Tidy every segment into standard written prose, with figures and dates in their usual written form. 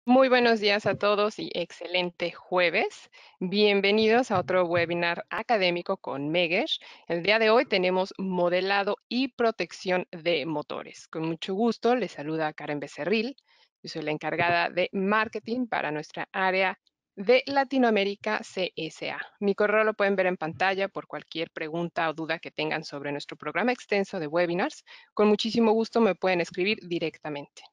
Muy buenos días a todos y excelente jueves. Bienvenidos a otro webinar académico con Megesh. El día de hoy tenemos modelado y protección de motores. Con mucho gusto les saluda Karen Becerril. Yo soy la encargada de marketing para nuestra área de Latinoamérica CSA. Mi correo lo pueden ver en pantalla por cualquier pregunta o duda que tengan sobre nuestro programa extenso de webinars. Con muchísimo gusto me pueden escribir directamente.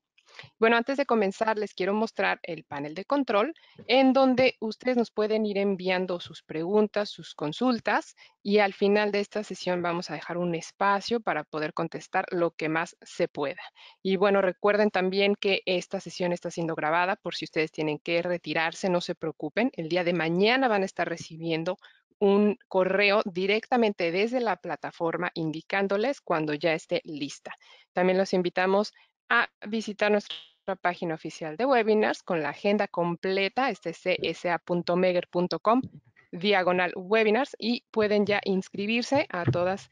Bueno, antes de comenzar, les quiero mostrar el panel de control en donde ustedes nos pueden ir enviando sus preguntas, sus consultas y al final de esta sesión vamos a dejar un espacio para poder contestar lo que más se pueda. Y bueno, recuerden también que esta sesión está siendo grabada por si ustedes tienen que retirarse, no se preocupen. El día de mañana van a estar recibiendo un correo directamente desde la plataforma indicándoles cuando ya esté lista. También los invitamos a visitar nuestra página oficial de webinars con la agenda completa, csa.meger.com/webinars y pueden ya inscribirse a todos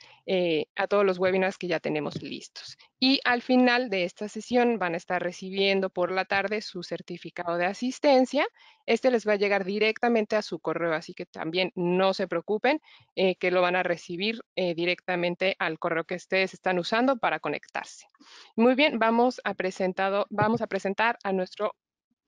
los webinars que ya tenemos listos. Y al final de esta sesión van a estar recibiendo por la tarde su certificado de asistencia. Este les va a llegar directamente a su correo, así que también no se preocupen que lo van a recibir directamente al correo que ustedes están usando para conectarse. Muy bien, vamos a presentar a nuestro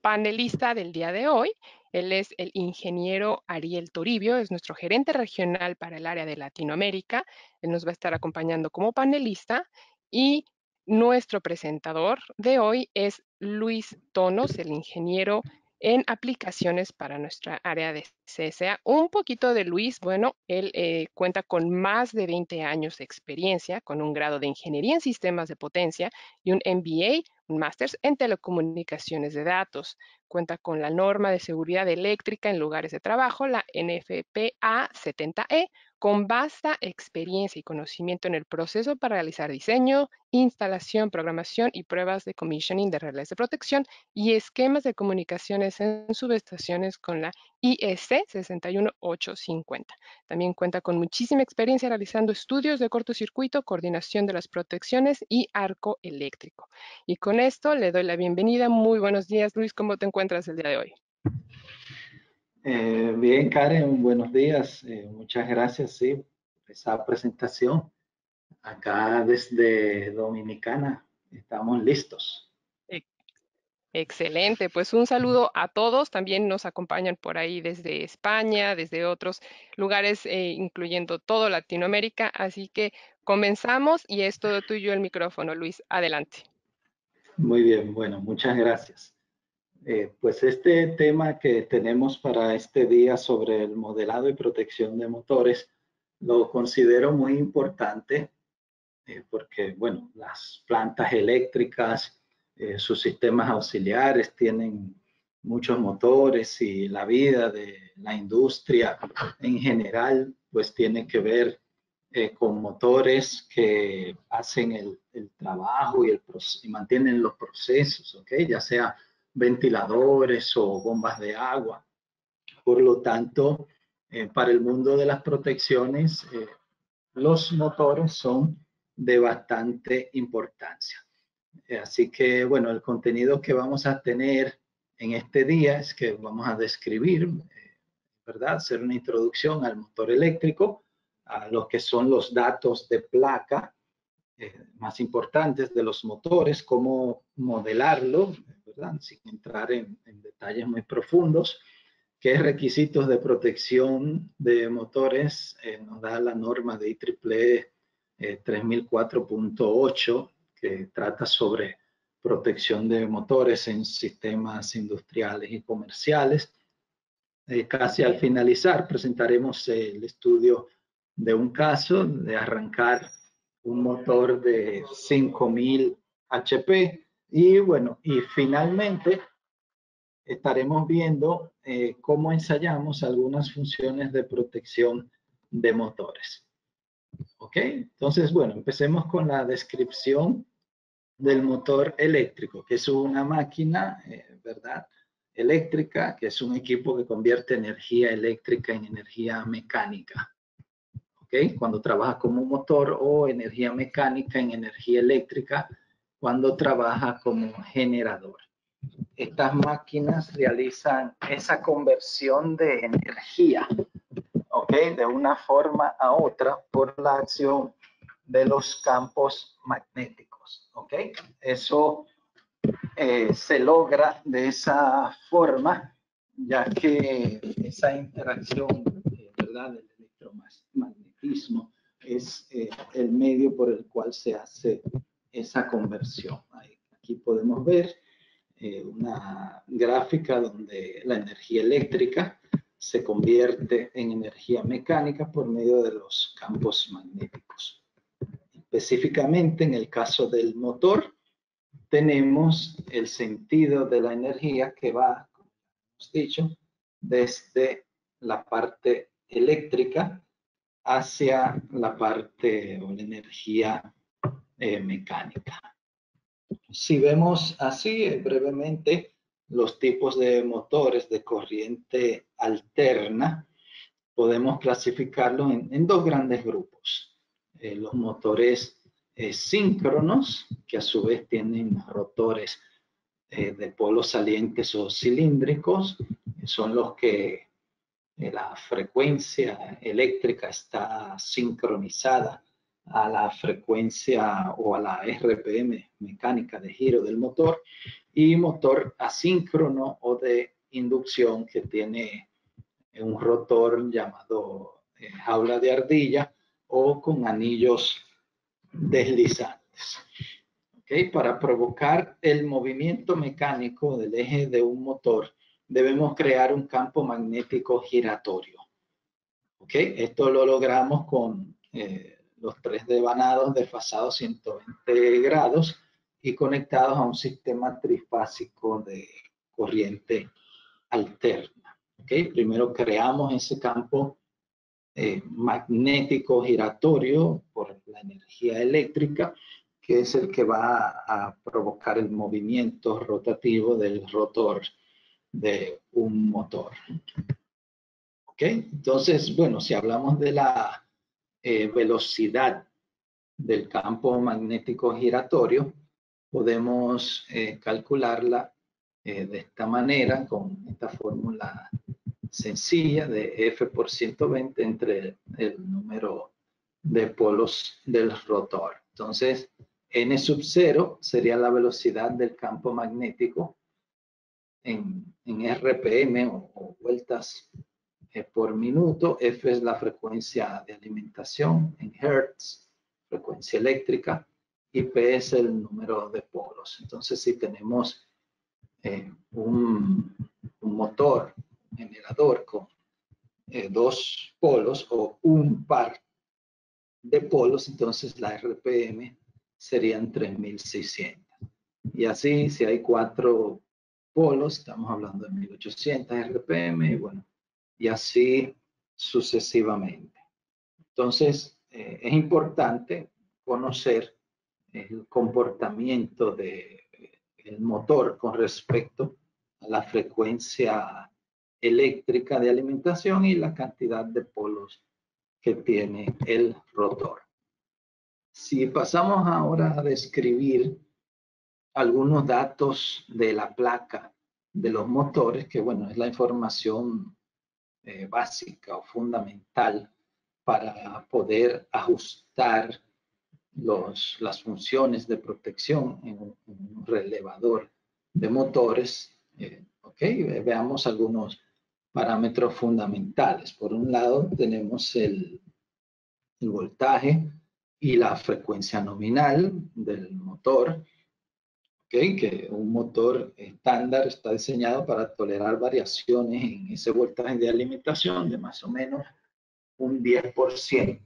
panelista del día de hoy. Él es el ingeniero Ariel Toribio, es nuestro gerente regional para el área de Latinoamérica. Él nos va a estar acompañando como panelista y nuestro presentador de hoy es Luis Tonos, el ingeniero en aplicaciones para nuestra área de CSA. Un poquito de Luis, bueno, él cuenta con más de 20 años de experiencia, con un grado de ingeniería en sistemas de potencia y un MBA, un máster en telecomunicaciones de datos. Cuenta con la norma de seguridad eléctrica en lugares de trabajo, la NFPA 70E, con vasta experiencia y conocimiento en el proceso para realizar diseño, instalación, programación y pruebas de commissioning de relés de protección y esquemas de comunicaciones en subestaciones con la IEC 61850. También cuenta con muchísima experiencia realizando estudios de cortocircuito, coordinación de las protecciones y arco eléctrico. Y con esto le doy la bienvenida. Muy buenos días, Luis. ¿Cómo te encuentras el día de hoy? Bien, Karen, buenos días. Muchas gracias, sí, por esa presentación. Acá desde Dominicana estamos listos. Excelente, pues un saludo a todos. También nos acompañan por ahí desde España, desde otros lugares, incluyendo todo Latinoamérica. Así que comenzamos y es todo tuyo el micrófono, Luis. Adelante. Muy bien, bueno, muchas gracias. Pues este tema que tenemos para este día sobre el modelado y protección de motores lo considero muy importante porque, bueno, las plantas eléctricas, sus sistemas auxiliares tienen muchos motores y la vida de la industria en general, pues tiene que ver con motores que hacen el trabajo y mantienen los procesos, ¿ok? Ya sea ventiladores o bombas de agua. Por lo tanto, para el mundo de las protecciones, los motores son de bastante importancia. Así que, bueno, el contenido que vamos a tener en este día es que vamos a describir, ¿verdad? Hacer una introducción al motor eléctrico, a lo que son los datos de placa más importantes de los motores, cómo modelarlo, ¿verdad? Sin entrar en detalles muy profundos. ¿Qué requisitos de protección de motores nos da la norma de IEEE 3004.8 que trata sobre protección de motores en sistemas industriales y comerciales? Casi al finalizar presentaremos el estudio de un caso de arrancar un motor de 5000 HP y bueno, y finalmente estaremos viendo cómo ensayamos algunas funciones de protección de motores. ¿Ok? Entonces, bueno, empecemos con la descripción del motor eléctrico, que es una máquina, ¿verdad? Eléctrica, que es un equipo que convierte energía eléctrica en energía mecánica. ¿Ok? Cuando trabaja como motor, o energía mecánica en energía eléctrica cuando trabaja como generador. estas máquinas realizan esa conversión de energía, ¿ok? De una forma a otra por la acción de los campos magnéticos, ¿ok? Eso se logra de esa forma, ya que esa interacción, ¿verdad?, del electromagnetismo es el medio por el cual se hace esa conversión. Aquí podemos ver una gráfica donde la energía eléctrica se convierte en energía mecánica por medio de los campos magnéticos. Específicamente en el caso del motor, tenemos el sentido de la energía que va, como hemos dicho, desde la parte eléctrica hacia la parte o la energía mecánica. Si vemos así brevemente los tipos de motores de corriente alterna, podemos clasificarlos en dos grandes grupos. Los motores síncronos, que a su vez tienen rotores de polos salientes o cilíndricos, son los que la frecuencia eléctrica está sincronizada a la frecuencia o a la RPM mecánica de giro del motor, y motor asíncrono o de inducción que tiene un rotor llamado jaula de ardilla o con anillos deslizantes. ¿Okay? Para provocar el movimiento mecánico del eje de un motor, debemos crear un campo magnético giratorio. ¿Okay? Esto lo logramos con los tres devanados desfasados 120 grados y conectados a un sistema trifásico de corriente alterna. ¿Okay? Primero creamos ese campo magnético giratorio por la energía eléctrica, que es el que va a provocar el movimiento rotativo del rotor de un motor. ¿Ok? Entonces, bueno, si hablamos de la velocidad del campo magnético giratorio, podemos calcularla de esta manera, con esta fórmula sencilla de F por 120 entre el número de polos del rotor. Entonces, N sub 0 sería la velocidad del campo magnético en RPM o vueltas por minuto. F es la frecuencia de alimentación en Hertz, frecuencia eléctrica, y P es el número de polos. Entonces, si tenemos un motor generador con dos polos o un par de polos, entonces la RPM serían 3600. Y así, si hay 4 polos, estamos hablando de 1800 RPM, y bueno, y así sucesivamente. Entonces, es importante conocer el comportamiento del motor con respecto a la frecuencia eléctrica de alimentación y la cantidad de polos que tiene el rotor. Si pasamos ahora a describir algunos datos de la placa de los motores, que bueno, es la información básica o fundamental para poder ajustar las funciones de protección en un relevador de motores. Veamos algunos parámetros fundamentales. Por un lado, tenemos el voltaje y la frecuencia nominal del motor. Que un motor estándar está diseñado para tolerar variaciones en ese voltaje de alimentación de más o menos un 10%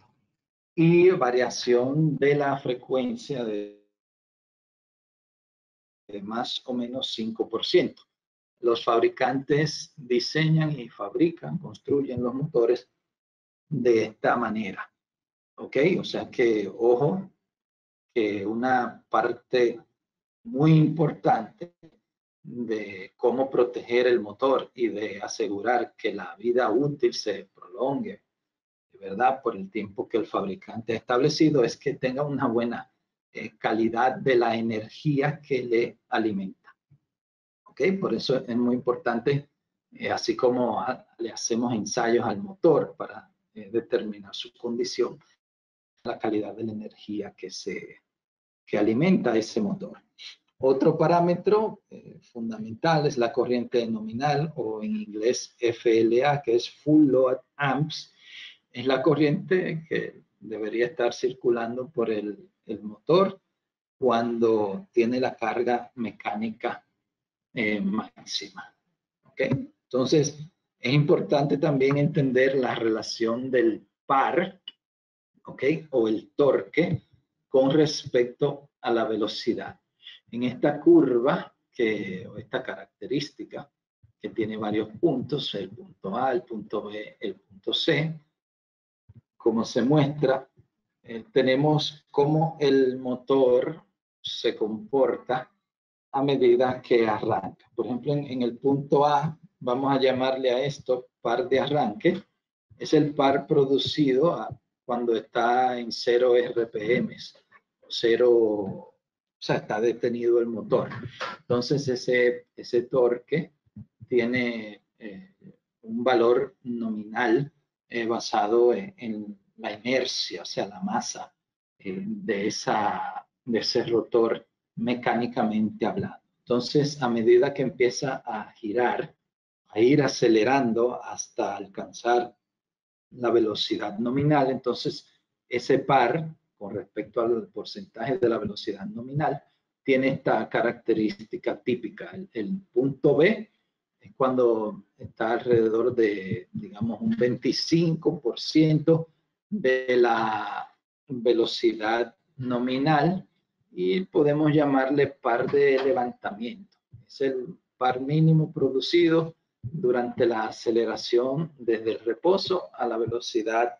y variación de la frecuencia de más o menos 5%. Los fabricantes diseñan y fabrican, construyen los motores de esta manera. ¿Ok? O sea que, ojo, que una parte muy importante de cómo proteger el motor y de asegurar que la vida útil se prolongue, de verdad, por el tiempo que el fabricante ha establecido, es que tenga una buena calidad de la energía que le alimenta. ¿Ok? ¿ok? Por eso es muy importante, así como le hacemos ensayos al motor para determinar su condición, la calidad de la energía que alimenta ese motor. Otro parámetro fundamental es la corriente nominal, o en inglés FLA, que es Full Load Amps. Es la corriente que debería estar circulando por el motor cuando tiene la carga mecánica máxima. ¿Ok? Entonces, es importante también entender la relación del par, ¿ok? O el torque con respecto a la velocidad. En esta curva, o esta característica, que tiene varios puntos, el punto A, el punto B, el punto C, como se muestra, tenemos cómo el motor se comporta a medida que arranca. Por ejemplo, en el punto A, vamos a llamarle a esto par de arranque. Es el par producido cuando está en 0 RPM, o sea, está detenido el motor. Entonces, ese torque tiene un valor nominal basado en la inercia, o sea, la masa de ese rotor mecánicamente hablando. Entonces, a medida que empieza a girar, a ir acelerando hasta alcanzar la velocidad nominal, entonces ese par, con respecto al porcentaje de la velocidad nominal, tiene esta característica típica. El punto B es cuando está alrededor de, digamos, un 25% de la velocidad nominal, y podemos llamarle par de levantamiento. Es el par mínimo producido durante la aceleración desde el reposo a la velocidad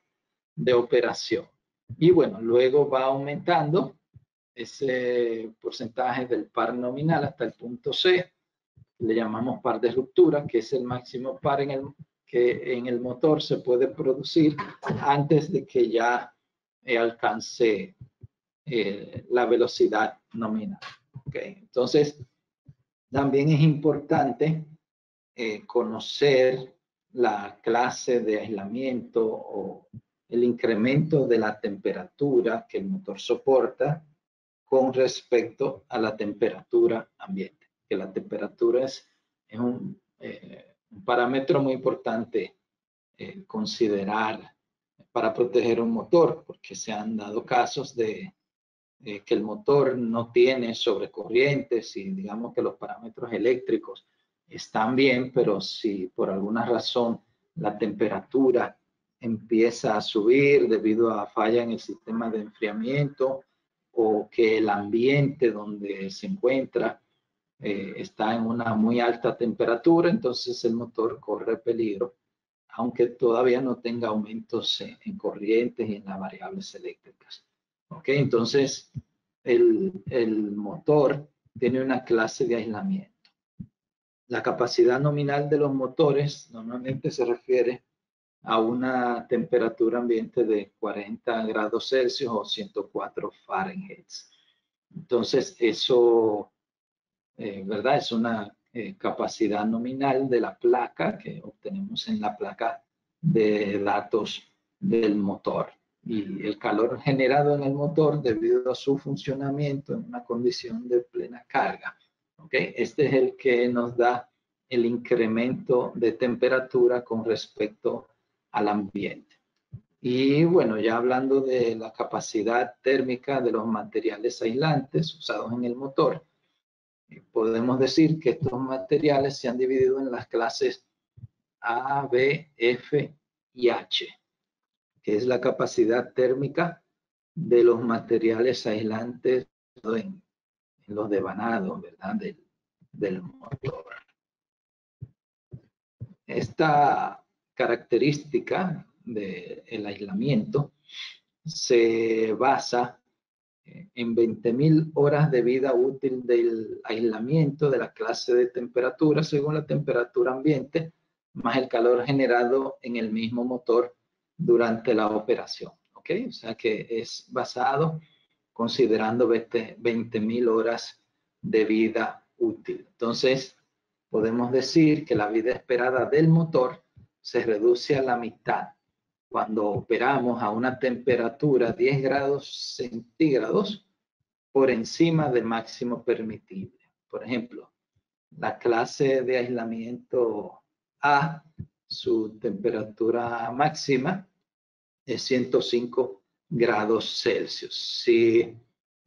de operación. Y bueno, luego va aumentando ese porcentaje del par nominal hasta el punto C. Le llamamos par de ruptura, que es el máximo par que en el motor se puede producir antes de que ya alcance la velocidad nominal. ¿Okay? Entonces, también es importante conocer la clase de aislamiento o el incremento de la temperatura que el motor soporta con respecto a la temperatura ambiente. Que la temperatura es un parámetro muy importante considerar para proteger un motor, porque se han dado casos de que el motor no tiene sobrecorrientes y digamos que los parámetros eléctricos están bien, pero si por alguna razón la temperatura empieza a subir debido a falla en el sistema de enfriamiento, o que el ambiente donde se encuentra está en una muy alta temperatura, entonces el motor corre peligro, aunque todavía no tenga aumentos en corrientes y en las variables eléctricas. ¿Ok? Entonces, el motor tiene una clase de aislamiento. La capacidad nominal de los motores normalmente se refiere a una temperatura ambiente de 40 grados Celsius o 104 Fahrenheit. Entonces, eso, ¿verdad? Es una capacidad nominal de la placa que obtenemos en la placa de datos del motor. Y el calor generado en el motor debido a su funcionamiento en una condición de plena carga. ¿Okay? Este es el que nos da el incremento de temperatura con respecto al ambiente. Y bueno, ya hablando de la capacidad térmica de los materiales aislantes usados en el motor, podemos decir que estos materiales se han dividido en las clases A, B, F y H, que es la capacidad térmica de los materiales aislantes en los devanados, ¿verdad? Del motor. Esta característica del aislamiento se basa en 20.000 horas de vida útil del aislamiento de la clase de temperatura según la temperatura ambiente, más el calor generado en el mismo motor durante la operación. ¿Ok? O sea que es basado considerando 20.000 horas de vida útil. Entonces, podemos decir que la vida esperada del motor se reduce a la mitad cuando operamos a una temperatura 10 grados centígrados por encima del máximo permitible. Por ejemplo, la clase de aislamiento A, su temperatura máxima es 105 grados Celsius. Si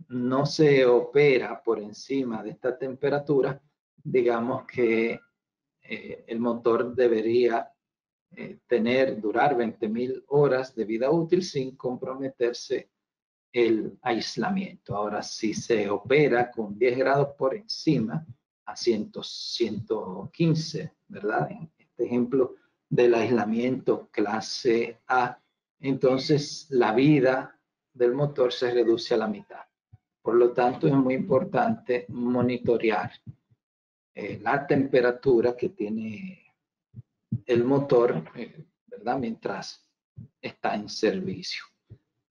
no se opera por encima de esta temperatura, digamos que el motor debería durar 20.000 horas de vida útil sin comprometerse el aislamiento. Ahora, si se opera con 10 grados por encima, a 115, ¿verdad? En este ejemplo del aislamiento clase A, entonces la vida del motor se reduce a la mitad. Por lo tanto, es muy importante monitorear la temperatura que tiene el motor, ¿verdad? Mientras está en servicio.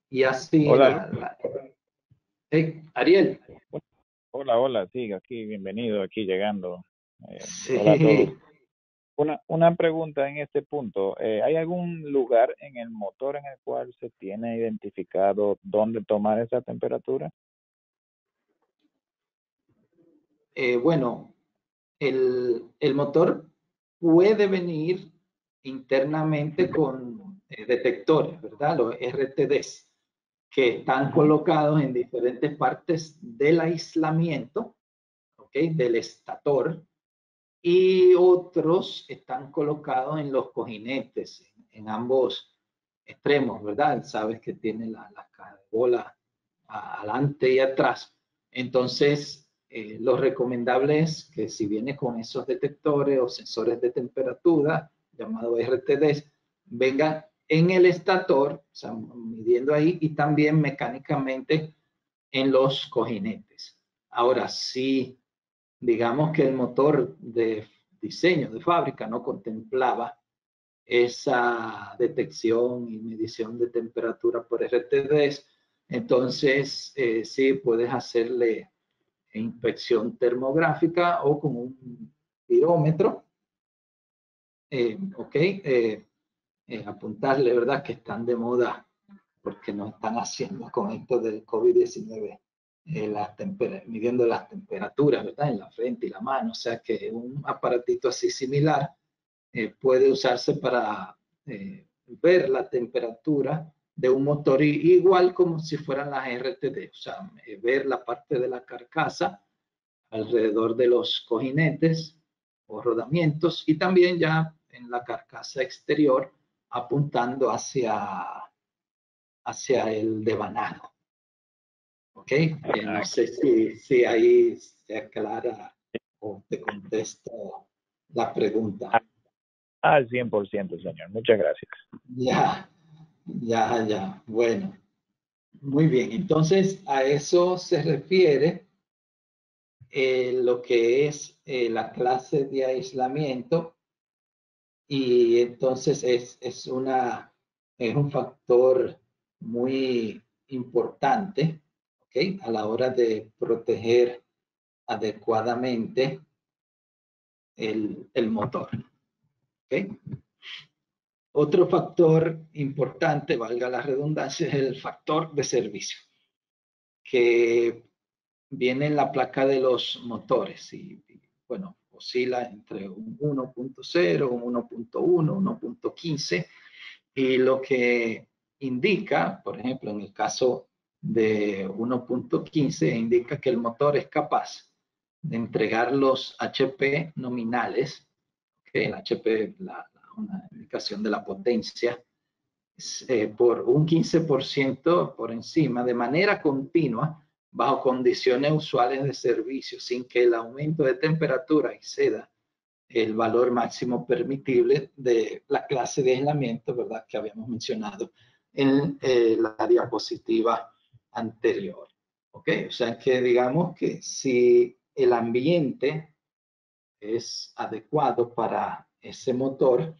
Y así Hola, Luis. Hey, Ariel. Hola, hola, sí, aquí, bienvenido, aquí llegando. Hola a todos. Sí, Una pregunta en este punto. ¿Hay algún lugar en el motor en el cual se tiene identificado dónde tomar esa temperatura? bueno, el motor puede venir internamente con detectores, ¿verdad? Los RTDs, que están colocados en diferentes partes del aislamiento, ¿ok? Del estator, y otros están colocados en los cojinetes, en ambos extremos, ¿verdad? Sabes que tiene la bola adelante y atrás. Entonces, lo recomendable es que si viene con esos detectores o sensores de temperatura, llamados RTDs, venga en el estator, o sea, midiendo ahí, y también mecánicamente en los cojinetes. Ahora, si digamos que el motor de diseño de fábrica no contemplaba esa detección y medición de temperatura por RTDs, entonces sí puedes hacerle inspección termográfica o con un pirómetro, ok, apuntarle, ¿verdad? Que están de moda porque nos están haciendo con esto del COVID-19, midiendo las temperaturas, ¿verdad? En la frente y la mano, o sea que un aparatito así similar puede usarse para ver la temperatura de un motor igual como si fueran las RTD, o sea, ver la parte de la carcasa alrededor de los cojinetes o rodamientos y también ya en la carcasa exterior apuntando hacia el devanado. ¿Ok? No sé si ahí se aclara o te contesto la pregunta. Al 100%, señor. Muchas gracias. Ya, ya. Bueno, muy bien. Entonces, a eso se refiere lo que es la clase de aislamiento y entonces es un factor muy importante, ¿ok? A la hora de proteger adecuadamente el motor, ¿ok? Otro factor importante, valga la redundancia, es el factor de servicio, que viene en la placa de los motores y bueno, oscila entre un 1.0, un 1.1, 1.15 y lo que indica, por ejemplo, en el caso de 1.15, indica que el motor es capaz de entregar los HP nominales, que el HP, una indicación de la potencia, por un 15% por encima, de manera continua, bajo condiciones usuales de servicio, sin que el aumento de temperatura exceda el valor máximo permitible de la clase de aislamiento, ¿verdad? Que habíamos mencionado en la diapositiva anterior. ¿Ok? O sea que digamos que si el ambiente es adecuado para ese motor,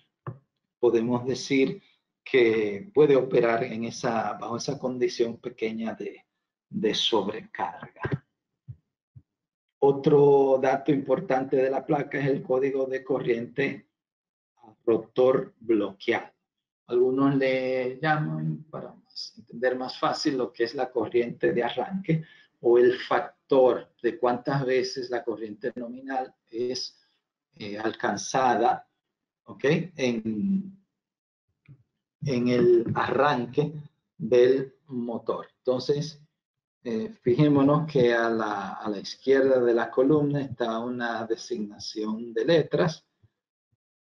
podemos decir que puede operar bajo esa condición pequeña de sobrecarga. Otro dato importante de la placa es el código de corriente a rotor bloqueado. Algunos le llaman, para entender más fácil, lo que es la corriente de arranque o el factor de cuántas veces la corriente nominal es alcanzada, ¿ok? En el arranque del motor. Entonces, fijémonos que a la izquierda de la columna está una designación de letras,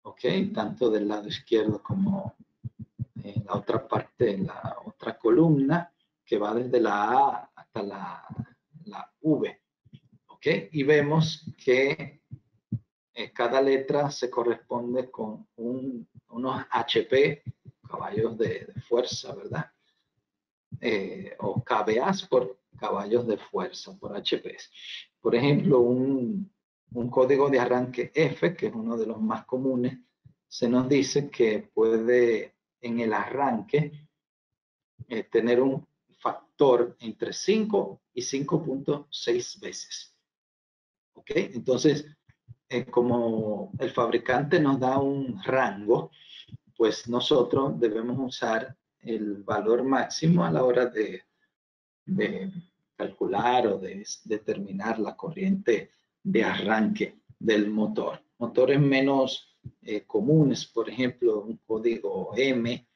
¿ok? Tanto del lado izquierdo como en la otra parte, la otra columna, que va desde la A hasta la V, ¿ok? Y vemos que cada letra se corresponde con unos HP, caballos de fuerza, ¿verdad? O kVA por caballos de fuerza, por HP. Por ejemplo, un código de arranque F, que es uno de los más comunes, se nos dice que puede en el arranque tener un factor entre 5 y 5.6 veces. ¿Ok? Entonces, como el fabricante nos da un rango, pues nosotros debemos usar el valor máximo a la hora de calcular o de determinar la corriente de arranque del motor. Motores menos comunes, por ejemplo, un código M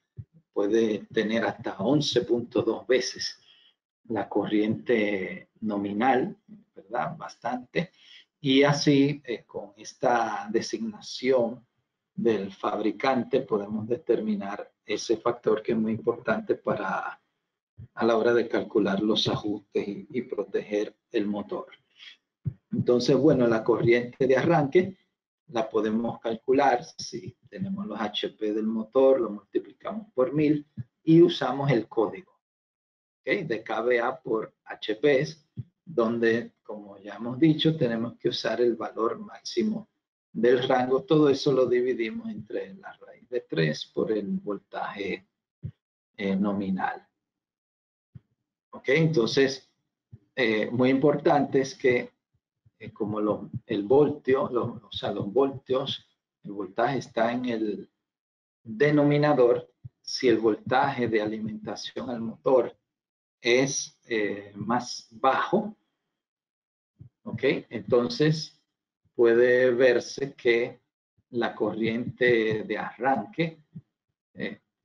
puede tener hasta 11.2 veces la corriente nominal, ¿verdad? Bastante. Y así, con esta designación del fabricante, podemos determinar ese factor que es muy importante para a la hora de calcular los ajustes y proteger el motor. Entonces, bueno, la corriente de arranque la podemos calcular si tenemos los HP del motor, lo multiplicamos por 1000 y usamos el código, ¿okay? De kVA por HP, donde, como ya hemos dicho, tenemos que usar el valor máximo del rango. Todo eso lo dividimos entre la raíz de 3 por el voltaje nominal. ¿Ok? Entonces, muy importante es que como el voltio, o sea, los voltios, el voltaje está en el denominador. Si el voltaje de alimentación al motor es más bajo, ¿ok? Entonces puede verse que la corriente de arranque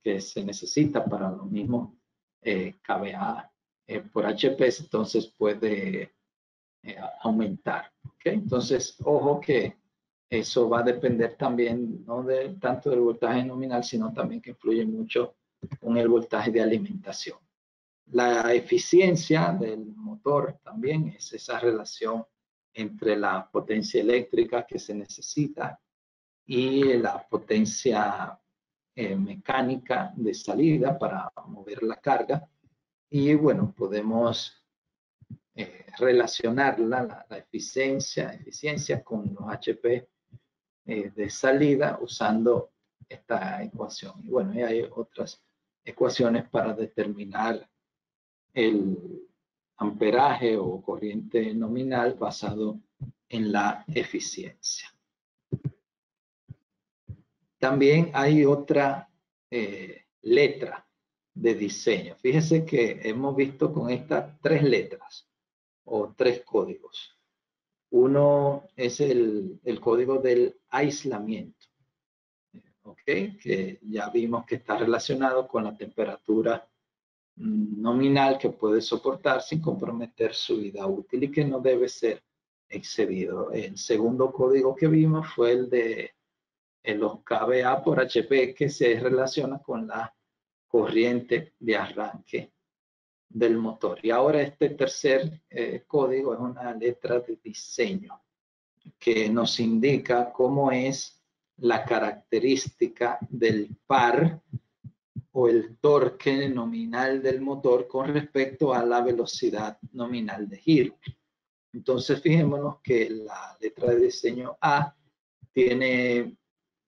que se necesita para lo mismo kVA por HP, entonces puede aumentar. ¿Okay? Entonces, ojo que eso va a depender también no tanto del voltaje nominal, sino también que influye mucho con el voltaje de alimentación. La eficiencia del motor también es esa relación entre la potencia eléctrica que se necesita y la potencia mecánica de salida para mover la carga. Y bueno, podemos relacionarla, la eficiencia con los HP de salida usando esta ecuación. Y bueno, y hay otras ecuaciones para determinar el amperaje o corriente nominal basado en la eficiencia. También hay otra letra de diseño. Fíjese que hemos visto con estas 3 letras o 3 códigos. Uno es el código del aislamiento, ¿ok? Que ya vimos que está relacionado con la temperatura nominal que puede soportar sin comprometer su vida útil y que no debe ser excedido. El segundo código que vimos fue el de los kVA por HP, que se relaciona con la corriente de arranque del motor. Y ahora este tercer código es una letra de diseño que nos indica cómo es la característica del par o el torque nominal del motor con respecto a la velocidad nominal de giro. Entonces, fijémonos que la letra de diseño A tiene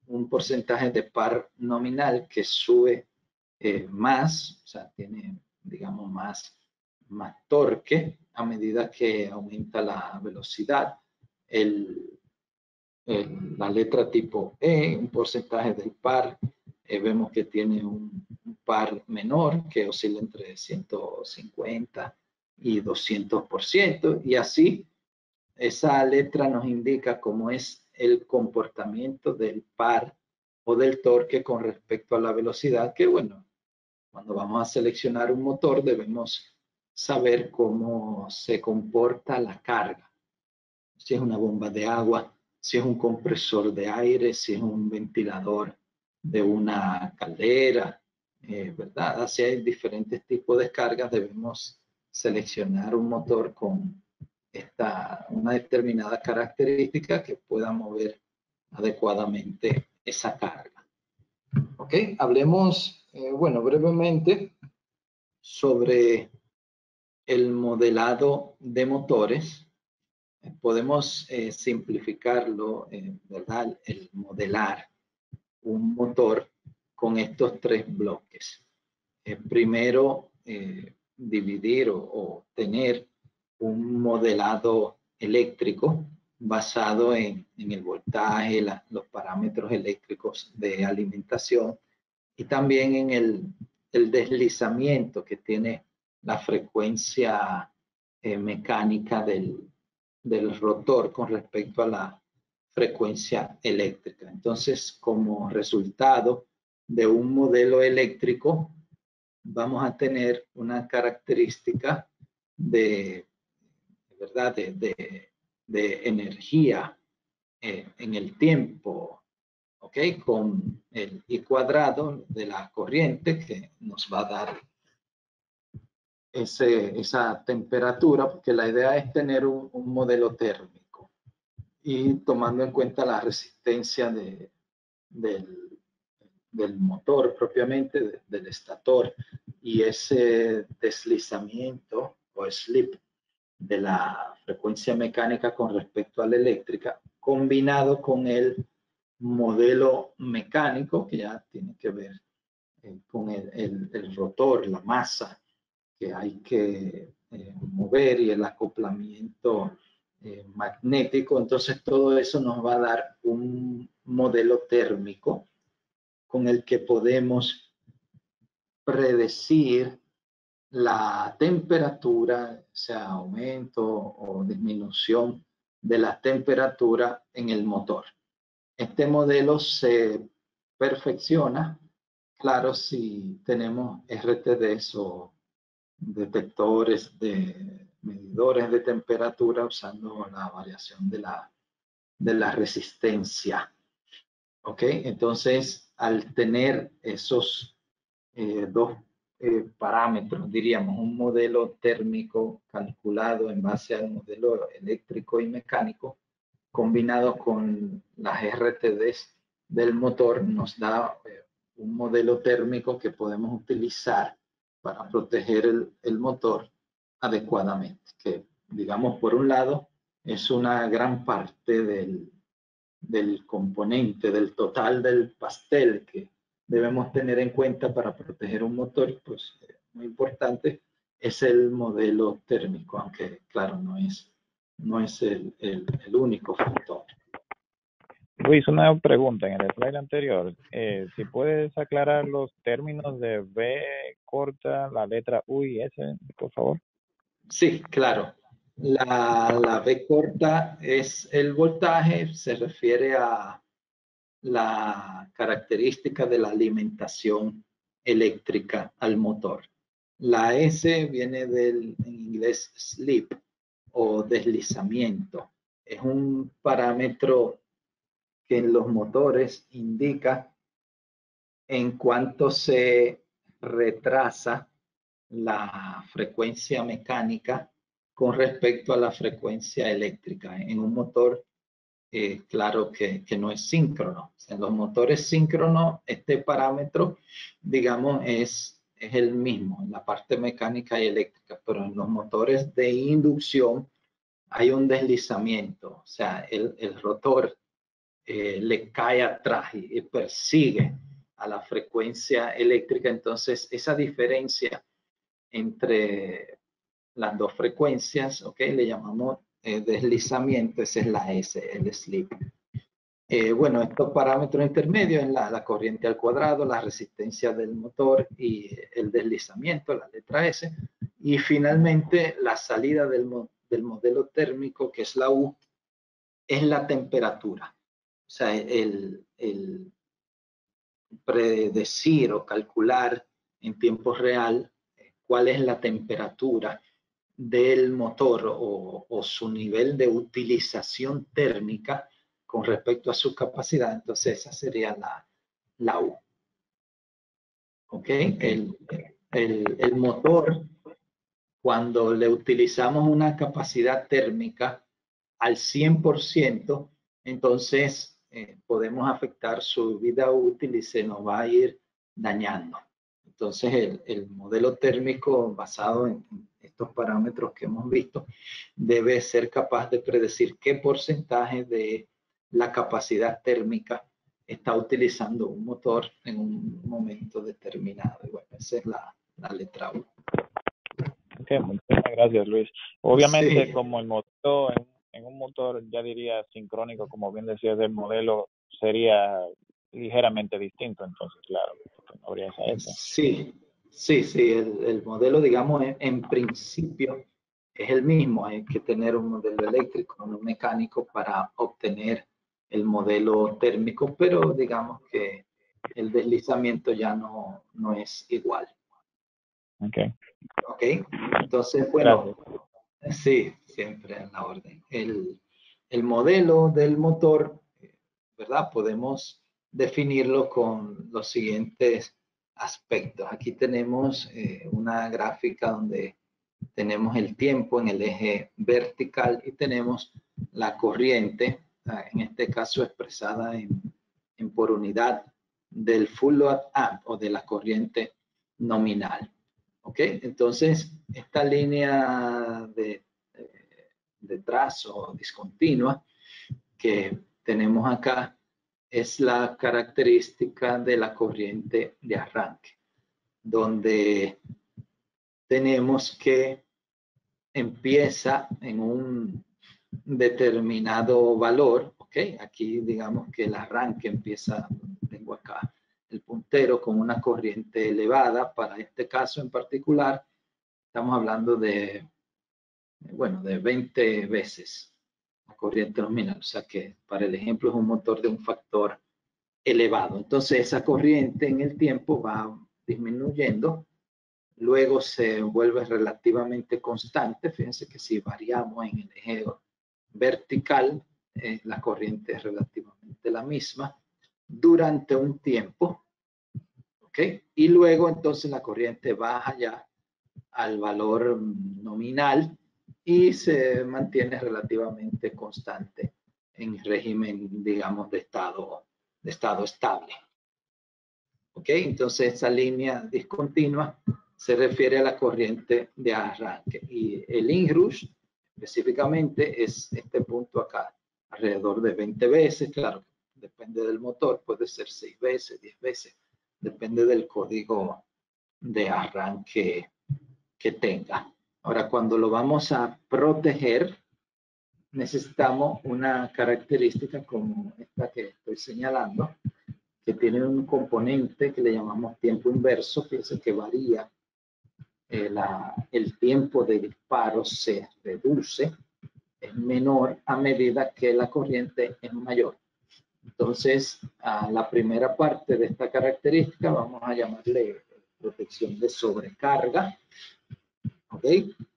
un porcentaje de par nominal que sube más, o sea, tiene, digamos, más torque, a medida que aumenta la velocidad. La letra tipo E, un porcentaje del par, vemos que tiene un par menor que oscila entre 150 y 200%, y así esa letra nos indica cómo es el comportamiento del par o del torque con respecto a la velocidad, que bueno, cuando vamos a seleccionar un motor debemos saber cómo se comporta la carga. Si es una bomba de agua, si es un compresor de aire, si es un ventilador de una caldera, ¿verdad? Así hay diferentes tipos de cargas. Debemos seleccionar un motor con una determinada característica que pueda mover adecuadamente esa carga. ¿Ok? Hablemos, bueno, brevemente sobre el modelado de motores. Podemos simplificarlo, ¿verdad? El modelar un motor con estos tres bloques. Primero, dividir o tener un modelado eléctrico basado en el voltaje, los parámetros eléctricos de alimentación y también en el deslizamiento que tiene la frecuencia mecánica del rotor con respecto a la frecuencia eléctrica. Entonces, como resultado de un modelo eléctrico, vamos a tener una característica ¿verdad? de energía en el tiempo, ¿ok? Con el I cuadrado de la corriente que nos va a dar esa temperatura, porque la idea es tener un modelo térmico y tomando en cuenta la resistencia del motor propiamente, del estator, y ese deslizamiento o slip de la frecuencia mecánica con respecto a la eléctrica, combinado con el modelo mecánico que ya tiene que ver con el rotor, la masa que hay que mover y el acoplamiento magnético. Entonces todo eso nos va a dar un modelo térmico con el que podemos predecir la temperatura, sea aumento o disminución de la temperatura en el motor. Este modelo se perfecciona, claro, si tenemos RTDs o detectores de medidores de temperatura usando la variación de la resistencia. ¿Ok? Entonces, al tener esos dos parámetros, diríamos, un modelo térmico calculado en base al modelo eléctrico y mecánico, combinado con las RTDs del motor, nos da un modelo térmico que podemos utilizar para proteger el motor adecuadamente, que digamos por un lado es una gran parte del componente, del total del pastel que debemos tener en cuenta para proteger un motor, pues muy importante es el modelo térmico, aunque claro, no es el único factor. Luis, una pregunta en el slide anterior. Si puedes aclarar los términos de V corta, la letra U y S, por favor. Sí, claro. La V corta es el voltaje, se refiere a la característica de la alimentación eléctrica al motor. La S viene en inglés slip o deslizamiento. Es un parámetro que en los motores indica en cuanto se retrasa la frecuencia mecánica con respecto a la frecuencia eléctrica. En un motor, claro que no es síncrono. En los motores síncronos, este parámetro, digamos, es el mismo en la parte mecánica y eléctrica, pero en los motores de inducción hay un deslizamiento, o sea, el rotor le cae atrás y persigue a la frecuencia eléctrica. Entonces, esa diferencia entre las dos frecuencias, ¿ok? Le llamamos deslizamiento, esa es la S, el slip. Bueno, estos parámetros intermedios es la corriente al cuadrado, la resistencia del motor y el deslizamiento, la letra S. Y finalmente la salida del modelo térmico, que es la U, es la temperatura. O sea, el predecir o calcular en tiempo real cuál es la temperatura del motor o su nivel de utilización térmica con respecto a su capacidad, entonces esa sería la U. ¿Ok? El motor, cuando le utilizamos una capacidad térmica al 100%, entonces podemos afectar su vida útil y se nos va a ir dañando. Entonces el modelo térmico basado en estos parámetros que hemos visto debe ser capaz de predecir qué porcentaje de la capacidad térmica está utilizando un motor en un momento determinado. Y bueno, esa es la letra U. Ok, muchísimas gracias, Luis. Obviamente, Sí. como el modelo en un motor, ya diría sincrónico, como bien decías, el modelo sería ligeramente distinto, entonces, claro, no habría esa S. Sí, el modelo, digamos, en principio es el mismo. Hay que tener un modelo eléctrico, uno mecánico para obtener el modelo térmico, pero digamos que el deslizamiento ya no es igual. Ok, entonces, bueno, gracias. Sí, siempre en la orden. El modelo del motor, ¿verdad? Podemos definirlo con los siguientes aspectos. Aquí tenemos una gráfica donde tenemos el tiempo en el eje vertical y tenemos la corriente, en este caso expresada en por unidad del full load amp o de la corriente nominal. ¿Ok? Entonces, esta línea de trazo discontinua que tenemos acá es la característica de la corriente de arranque, donde tenemos que empieza en un determinado valor, ¿ok? Aquí digamos que el arranque empieza, tengo acá el puntero con una corriente elevada, para este caso en particular, estamos hablando de, bueno, de 20 veces la corriente nominal, o sea que para el ejemplo es un motor de un factor elevado. Entonces esa corriente en el tiempo va disminuyendo, luego se vuelve relativamente constante. Fíjense que si variamos en el eje vertical, la corriente es relativamente la misma durante un tiempo, ¿ok? Y luego entonces la corriente baja ya al valor nominal y se mantiene relativamente constante en régimen, digamos, de estado estable. ¿Ok? Entonces esa línea discontinua se refiere a la corriente de arranque. Y el inrush específicamente es este punto acá, alrededor de 20 veces, claro, depende del motor, puede ser 6 veces, 10 veces, depende del código de arranque que tenga. Ahora, cuando lo vamos a proteger, necesitamos una característica como esta que estoy señalando, que tiene un componente que le llamamos tiempo inverso, fíjense que varía. El tiempo de disparo se reduce, es menor a medida que la corriente es mayor. Entonces, a la primera parte de esta característica vamos a llamarle protección de sobrecarga. ¿Ok?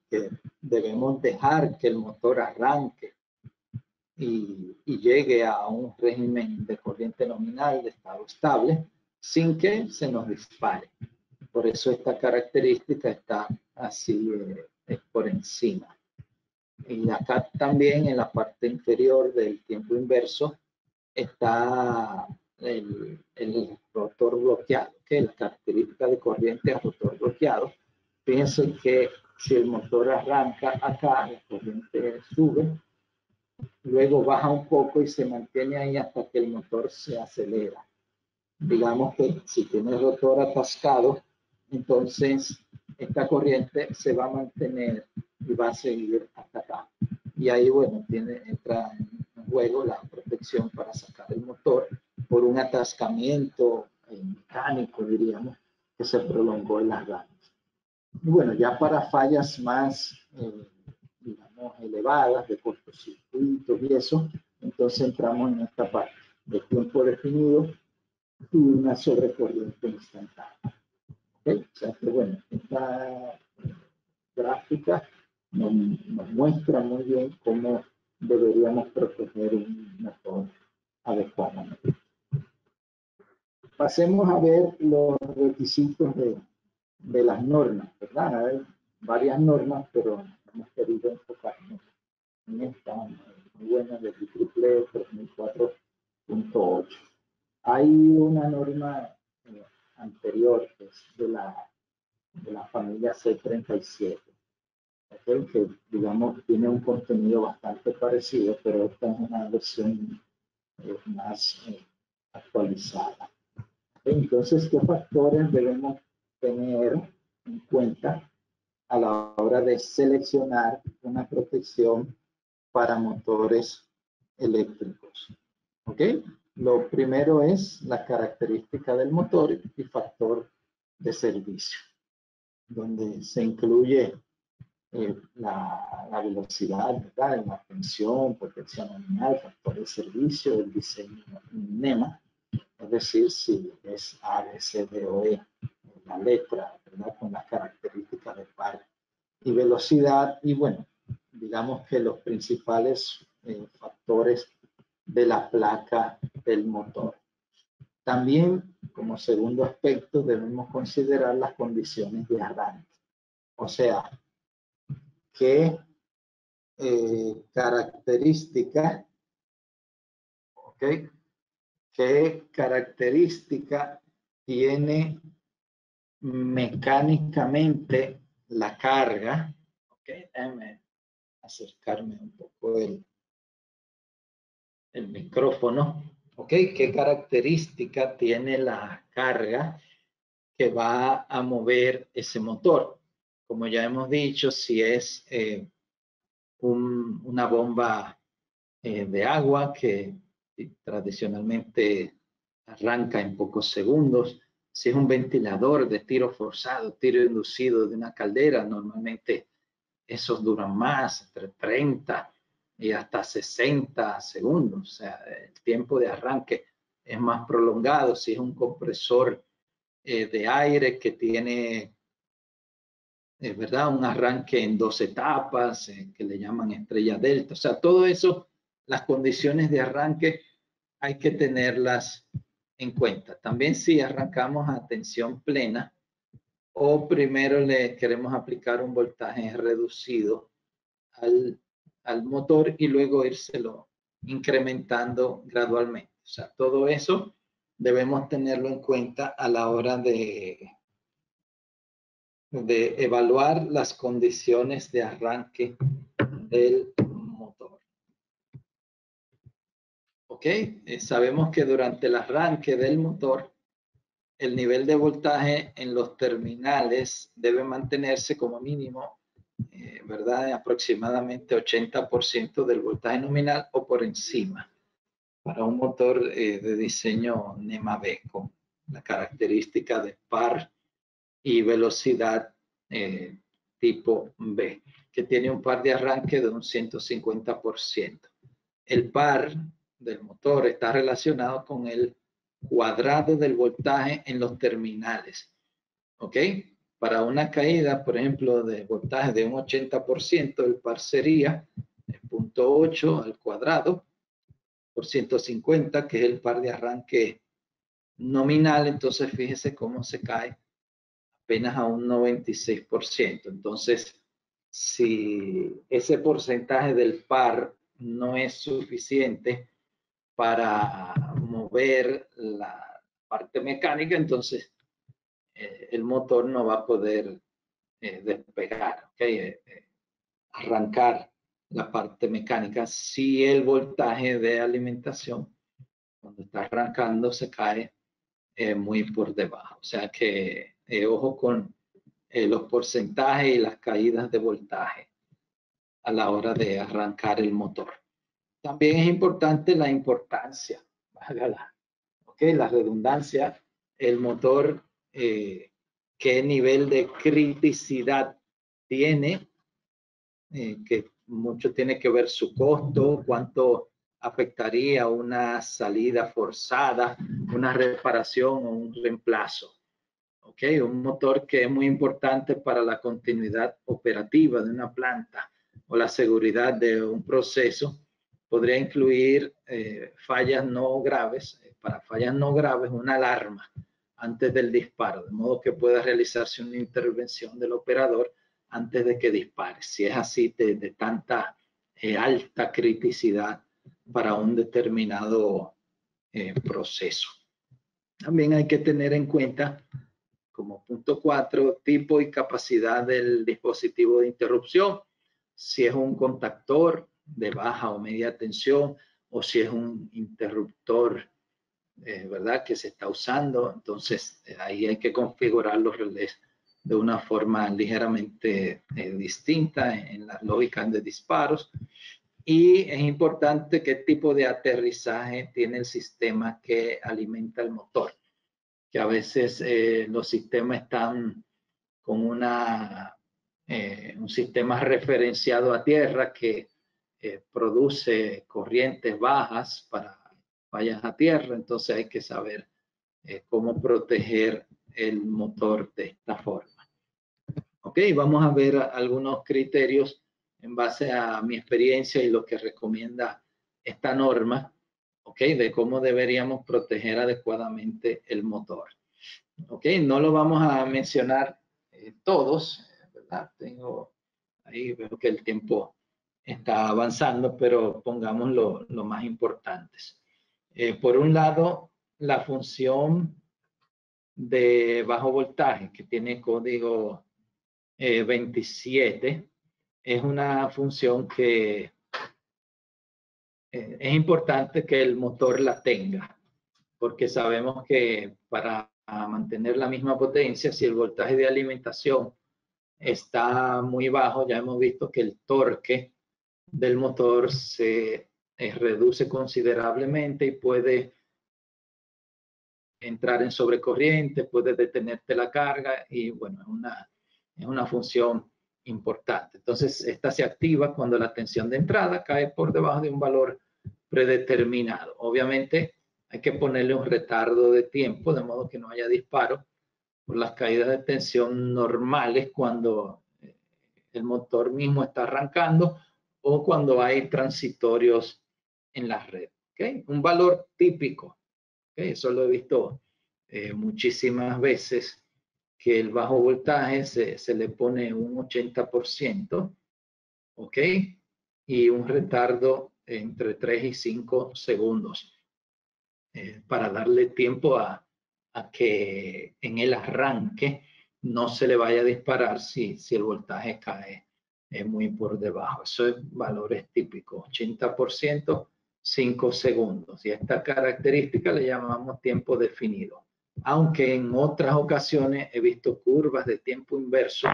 Que debemos dejar que el motor arranque y llegue a un régimen de corriente nominal de estado estable sin que se nos dispare. Por eso esta característica está así por encima. Y acá también en la parte inferior del tiempo inverso está el rotor bloqueado, que es la característica de corriente a rotor bloqueado. Fíjense que si el motor arranca acá, la corriente sube, luego baja un poco y se mantiene ahí hasta que el motor se acelera. Digamos que si tiene el rotor atascado, entonces esta corriente se va a mantener y va a seguir hasta acá. Y ahí, bueno, entra en juego la protección para sacar el motor por un atascamiento mecánico, diríamos, que se prolongó en las ramas. Y bueno, ya para fallas más, digamos, elevadas de cortocircuitos y eso, entonces entramos en esta parte de tiempo definido y una sobrecorriente instantánea. ¿Okay? O sea que, bueno, esta gráfica nos muestra muy bien cómo deberíamos proteger un motor adecuadamente. Pasemos a ver los requisitos de las normas, ¿verdad? Hay varias normas, pero hemos querido enfocarnos en esta muy buena del IEEE 3004.8. Hay una norma anterior que es de la familia C37, ¿okay? Que digamos tiene un contenido bastante parecido, pero esta es una versión más actualizada. Entonces, ¿qué factores debemos tener en cuenta a la hora de seleccionar una protección para motores eléctricos? ¿Ok? Lo primero es la característica del motor y factor de servicio, donde se incluye la velocidad, ¿verdad? La tensión, potencia nominal, factor de servicio, el diseño NEMA, es decir, si es A, B, C, D o E, la letra, ¿verdad? Con las características de par y velocidad, y bueno, digamos que los principales factores de la placa del motor. También, como segundo aspecto, debemos considerar las condiciones de arranque. O sea, qué característica, ¿ok? ¿Qué característica tiene mecánicamente la carga? Ok, déjame acercarme un poco el micrófono. Ok, ¿qué característica tiene la carga que va a mover ese motor? Como ya hemos dicho, si es una bomba de agua que tradicionalmente arranca en pocos segundos, si es un ventilador de tiro forzado, tiro inducido de una caldera, normalmente esos duran más, entre 30 y hasta 60 segundos. O sea, el tiempo de arranque es más prolongado. Si es un compresor de aire que tiene, ¿verdad? Un arranque en 2 etapas, que le llaman estrella delta. O sea, todo eso, las condiciones de arranque hay que tenerlas en cuenta. También si arrancamos a tensión plena o primero le queremos aplicar un voltaje reducido al motor y luego írselo incrementando gradualmente. O sea, todo eso debemos tenerlo en cuenta a la hora de evaluar las condiciones de arranque del motor. ¿Ok? Sabemos que durante el arranque del motor, el nivel de voltaje en los terminales debe mantenerse como mínimo, ¿verdad? Aproximadamente 80% del voltaje nominal o por encima para un motor de diseño NEMA B con la característica de par y velocidad tipo B, que tiene un par de arranque de un 150%. El par del motor está relacionado con el cuadrado del voltaje en los terminales. ¿Ok? Para una caída, por ejemplo, de voltaje de un 80%, el par sería 0.8 al cuadrado por 150, que es el par de arranque nominal. Entonces, fíjese cómo se cae apenas a un 96%. Entonces, si ese porcentaje del par no es suficiente para mover la parte mecánica, entonces el motor no va a poder despegar, ¿okay? Arrancar la parte mecánica si el voltaje de alimentación cuando está arrancando se cae muy por debajo. O sea que ojo con los porcentajes y las caídas de voltaje a la hora de arrancar el motor. También es importante la importancia, la redundancia, el motor, qué nivel de criticidad tiene, que mucho tiene que ver su costo, cuánto afectaría una salida forzada, una reparación o un reemplazo. Okay, un motor que es muy importante para la continuidad operativa de una planta o la seguridad de un proceso, podría incluir fallas no graves. Para fallas no graves, una alarma antes del disparo, de modo que pueda realizarse una intervención del operador antes de que dispare, si es así de tanta alta criticidad para un determinado proceso. También hay que tener en cuenta, como punto 4, tipo y capacidad del dispositivo de interrupción, si es un contactor de baja o media tensión o si es un interruptor, ¿verdad?, que se está usando. Entonces ahí hay que configurar los relés de una forma ligeramente distinta en las lógicas de disparos. Y es importante qué tipo de aterrizaje tiene el sistema que alimenta el motor, que a veces los sistemas están con un sistema referenciado a tierra que produce corrientes bajas para fallas a tierra, entonces hay que saber cómo proteger el motor de esta forma. Ok, vamos a ver algunos criterios en base a mi experiencia y lo que recomienda esta norma, ok, de cómo deberíamos proteger adecuadamente el motor. Ok, no lo vamos a mencionar todos, ¿verdad? Ahí veo que el tiempo está avanzando, pero pongamos lo más importantes. Por un lado, la función de bajo voltaje, que tiene código 27, es una función que es importante que el motor la tenga, porque sabemos que para mantener la misma potencia, si el voltaje de alimentación está muy bajo, ya hemos visto que el torque del motor se reduce considerablemente y puede entrar en sobrecorriente, puede detenerte la carga y bueno, es una función importante. Entonces, esta se activa cuando la tensión de entrada cae por debajo de un valor predeterminado. Obviamente, hay que ponerle un retardo de tiempo, de modo que no haya disparo por las caídas de tensión normales cuando el motor mismo está arrancando o cuando hay transitorios en la red. ¿Okay? Un valor típico, ¿okay? Eso lo he visto muchísimas veces, que el bajo voltaje se le pone un 80%, ¿ok? Y un retardo entre 3 y 5 segundos para darle tiempo a que en el arranque no se le vaya a disparar si el voltaje cae muy por debajo. Eso es valores típicos, 80%, 5 segundos. Y a esta característica le llamamos tiempo definido. Aunque en otras ocasiones he visto curvas de tiempo inverso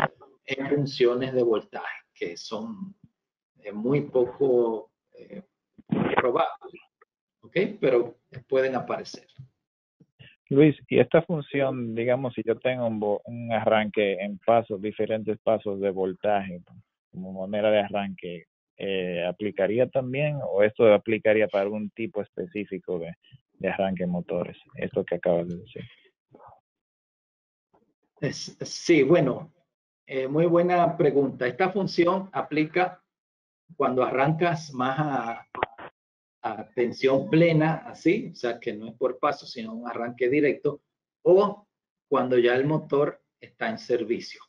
en funciones de voltaje, que son muy poco probables, ¿ok? Pero pueden aparecer. Luis, y esta función, digamos, si yo tengo un arranque en pasos, diferentes pasos de voltaje, como manera de arranque, ¿aplicaría también o esto aplicaría para algún tipo específico de arranque motores? Esto que acabas de decir. Sí, bueno, muy buena pregunta. Esta función aplica cuando arrancas más a tensión plena, así, o sea que no es por paso, sino un arranque directo, o cuando ya el motor está en servicio.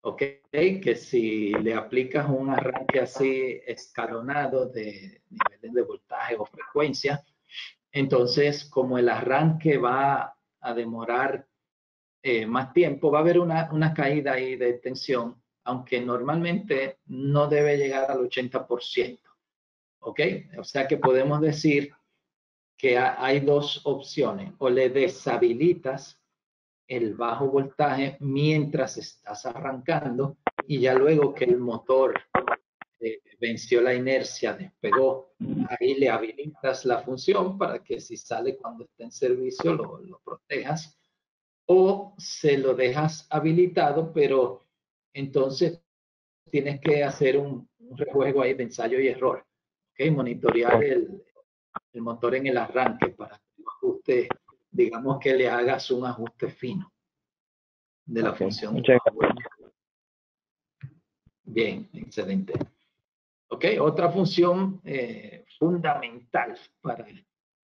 Ok, que si le aplicas un arranque así escalonado de niveles de voltaje o frecuencia, entonces como el arranque va a demorar más tiempo, va a haber una caída ahí de tensión, aunque normalmente no debe llegar al 80%. ¿Ok? O sea que podemos decir que hay dos opciones. O le deshabilitas el bajo voltaje mientras estás arrancando y ya luego que el motor venció la inercia, despegó, ahí le habilitas la función para que si sale cuando esté en servicio lo protejas, o se lo dejas habilitado, pero entonces tienes que hacer un rejuego ahí de ensayo y error, ¿okay? Monitorear el motor en el arranque para que lo ajuste, digamos que le hagas un ajuste fino de la función. Muchas gracias. Bien, excelente. Ok, otra función fundamental para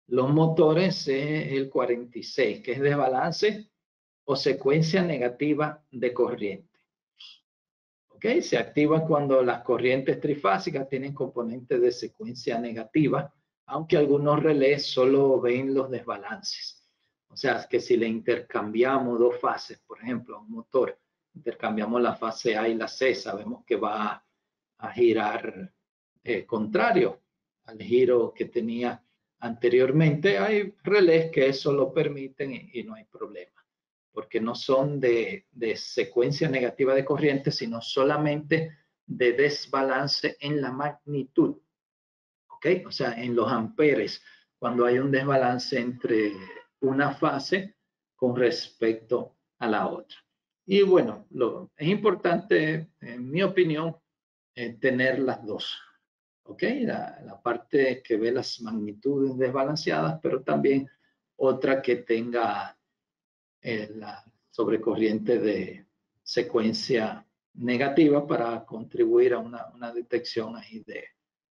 los motores es el 46, que es desbalance o secuencia negativa de corriente. Ok, se activa cuando las corrientes trifásicas tienen componentes de secuencia negativa, aunque algunos relés solo ven los desbalances. O sea, que si le intercambiamos dos fases, por ejemplo, a un motor, intercambiamos la fase A y la C, sabemos que va a girar contrario al giro que tenía anteriormente. Hay relés que eso lo permiten y no hay problema, porque no son de secuencia negativa de corriente, sino solamente de desbalance en la magnitud. ¿Ok? O sea, en los amperes, cuando hay un desbalance entre una fase con respecto a la otra. Y bueno, es importante, en mi opinión, tener las dos. ¿Ok? La parte que ve las magnitudes desbalanceadas, pero también otra que tenga la sobrecorriente de secuencia negativa para contribuir a una detección ahí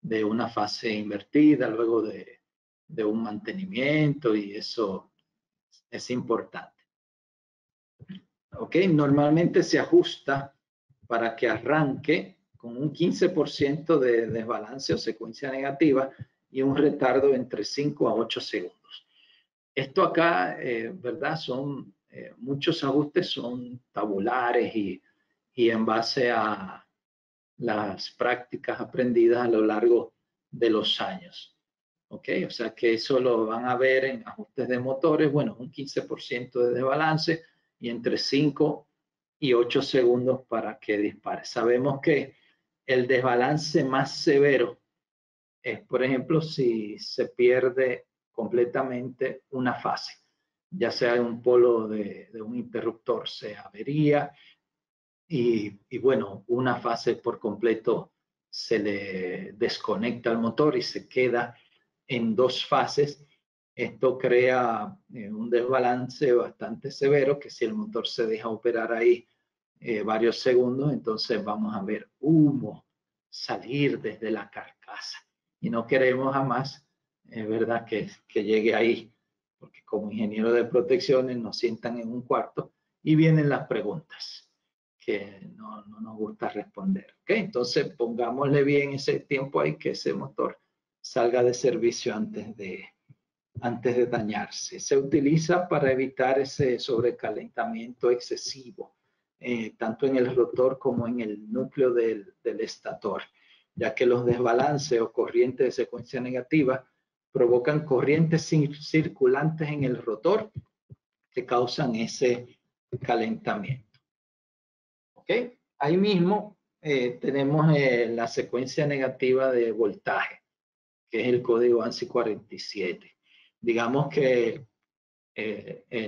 de una fase invertida, luego de un mantenimiento, y eso es importante. ¿Ok? Normalmente se ajusta para que arranque con un 15% de desbalance o secuencia negativa y un retardo entre 5 a 8 segundos. Esto acá, ¿verdad? Son muchos ajustes son tabulares y en base a las prácticas aprendidas a lo largo de los años. ¿Ok? O sea que eso lo van a ver en ajustes de motores, bueno, un 15% de desbalance y entre 5 y 8 segundos para que dispare. Sabemos que el desbalance más severo es, por ejemplo, si se pierde completamente una fase, ya sea un polo de un interruptor se avería y bueno, una fase por completo se le desconecta al motor y se queda en dos fases. Esto crea un desbalance bastante severo, que si el motor se deja operar ahí varios segundos, entonces vamos a ver humo salir desde la carcasa. Y no queremos jamás, es verdad, que llegue ahí, porque como ingeniero de protecciones nos sientan en un cuarto y vienen las preguntas que no nos gusta responder. ¿Okay? Entonces pongámosle bien ese tiempo ahí, que ese motor salga de servicio antes de dañarse. Se utiliza para evitar ese sobrecalentamiento excesivo, tanto en el rotor como en el núcleo del estator, ya que los desbalances o corrientes de secuencia negativa provocan corrientes circulantes en el rotor que causan ese calentamiento. ¿Ok? Ahí mismo tenemos la secuencia negativa de voltaje, que es el código ANSI 47. Digamos que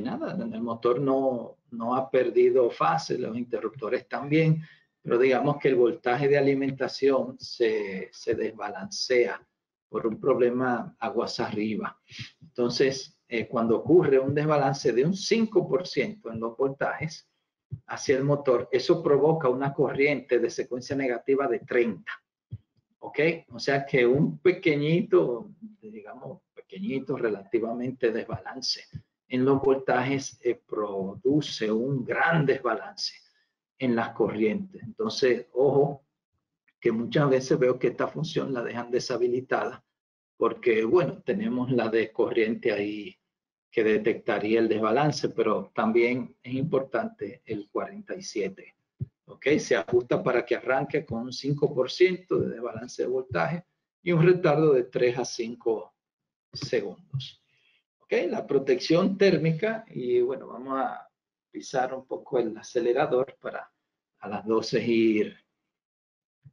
nada, el motor no ha perdido fase, los interruptores también, pero digamos que el voltaje de alimentación se desbalancea por un problema aguas arriba. Entonces, cuando ocurre un desbalance de un 5% en los voltajes hacia el motor, eso provoca una corriente de secuencia negativa de 30. ¿Ok? O sea que un pequeñito, digamos, pequeñito relativamente desbalance en los voltajes produce un gran desbalance en las corrientes. Entonces, ojo, que muchas veces veo que esta función la dejan deshabilitada porque, bueno, tenemos la de corriente ahí que detectaría el desbalance, pero también es importante el 47. ¿Ok? Se ajusta para que arranque con un 5% de desbalance de voltaje y un retardo de 3 a 5 segundos. ¿Ok? La protección térmica, y bueno, vamos a pisar un poco el acelerador para a las 12 ir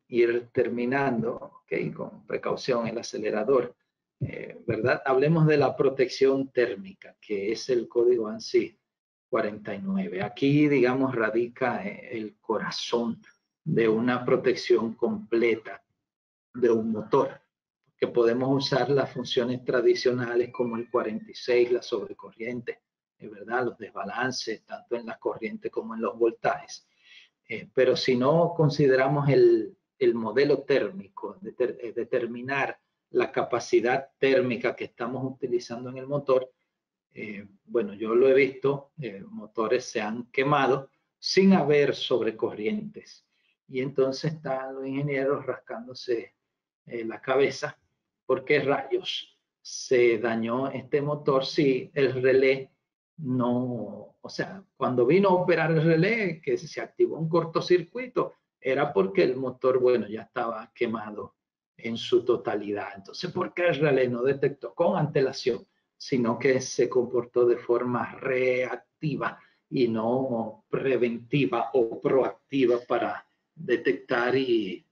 ir terminando, ¿ok? Con precaución el acelerador, ¿verdad? Hablemos de la protección térmica, que es el código ANSI 49. Aquí, digamos, radica el corazón de una protección completa de un motor, que podemos usar las funciones tradicionales como el 46, la sobrecorriente, ¿verdad? Los desbalances, tanto en las corrientes como en los voltajes. Pero si no consideramos el modelo térmico, determinar la capacidad térmica que estamos utilizando en el motor, bueno, yo lo he visto, motores se han quemado sin haber sobrecorrientes. Y entonces están los ingenieros rascándose la cabeza, ¿por qué rayos se dañó este motor si el relé no, o sea, cuando vino a operar el relé, que se activó un cortocircuito, era porque el motor, bueno, ya estaba quemado en su totalidad. Entonces, ¿por qué el relé no detectó con antelación, sino que se comportó de forma reactiva y no preventiva o proactiva para detectar y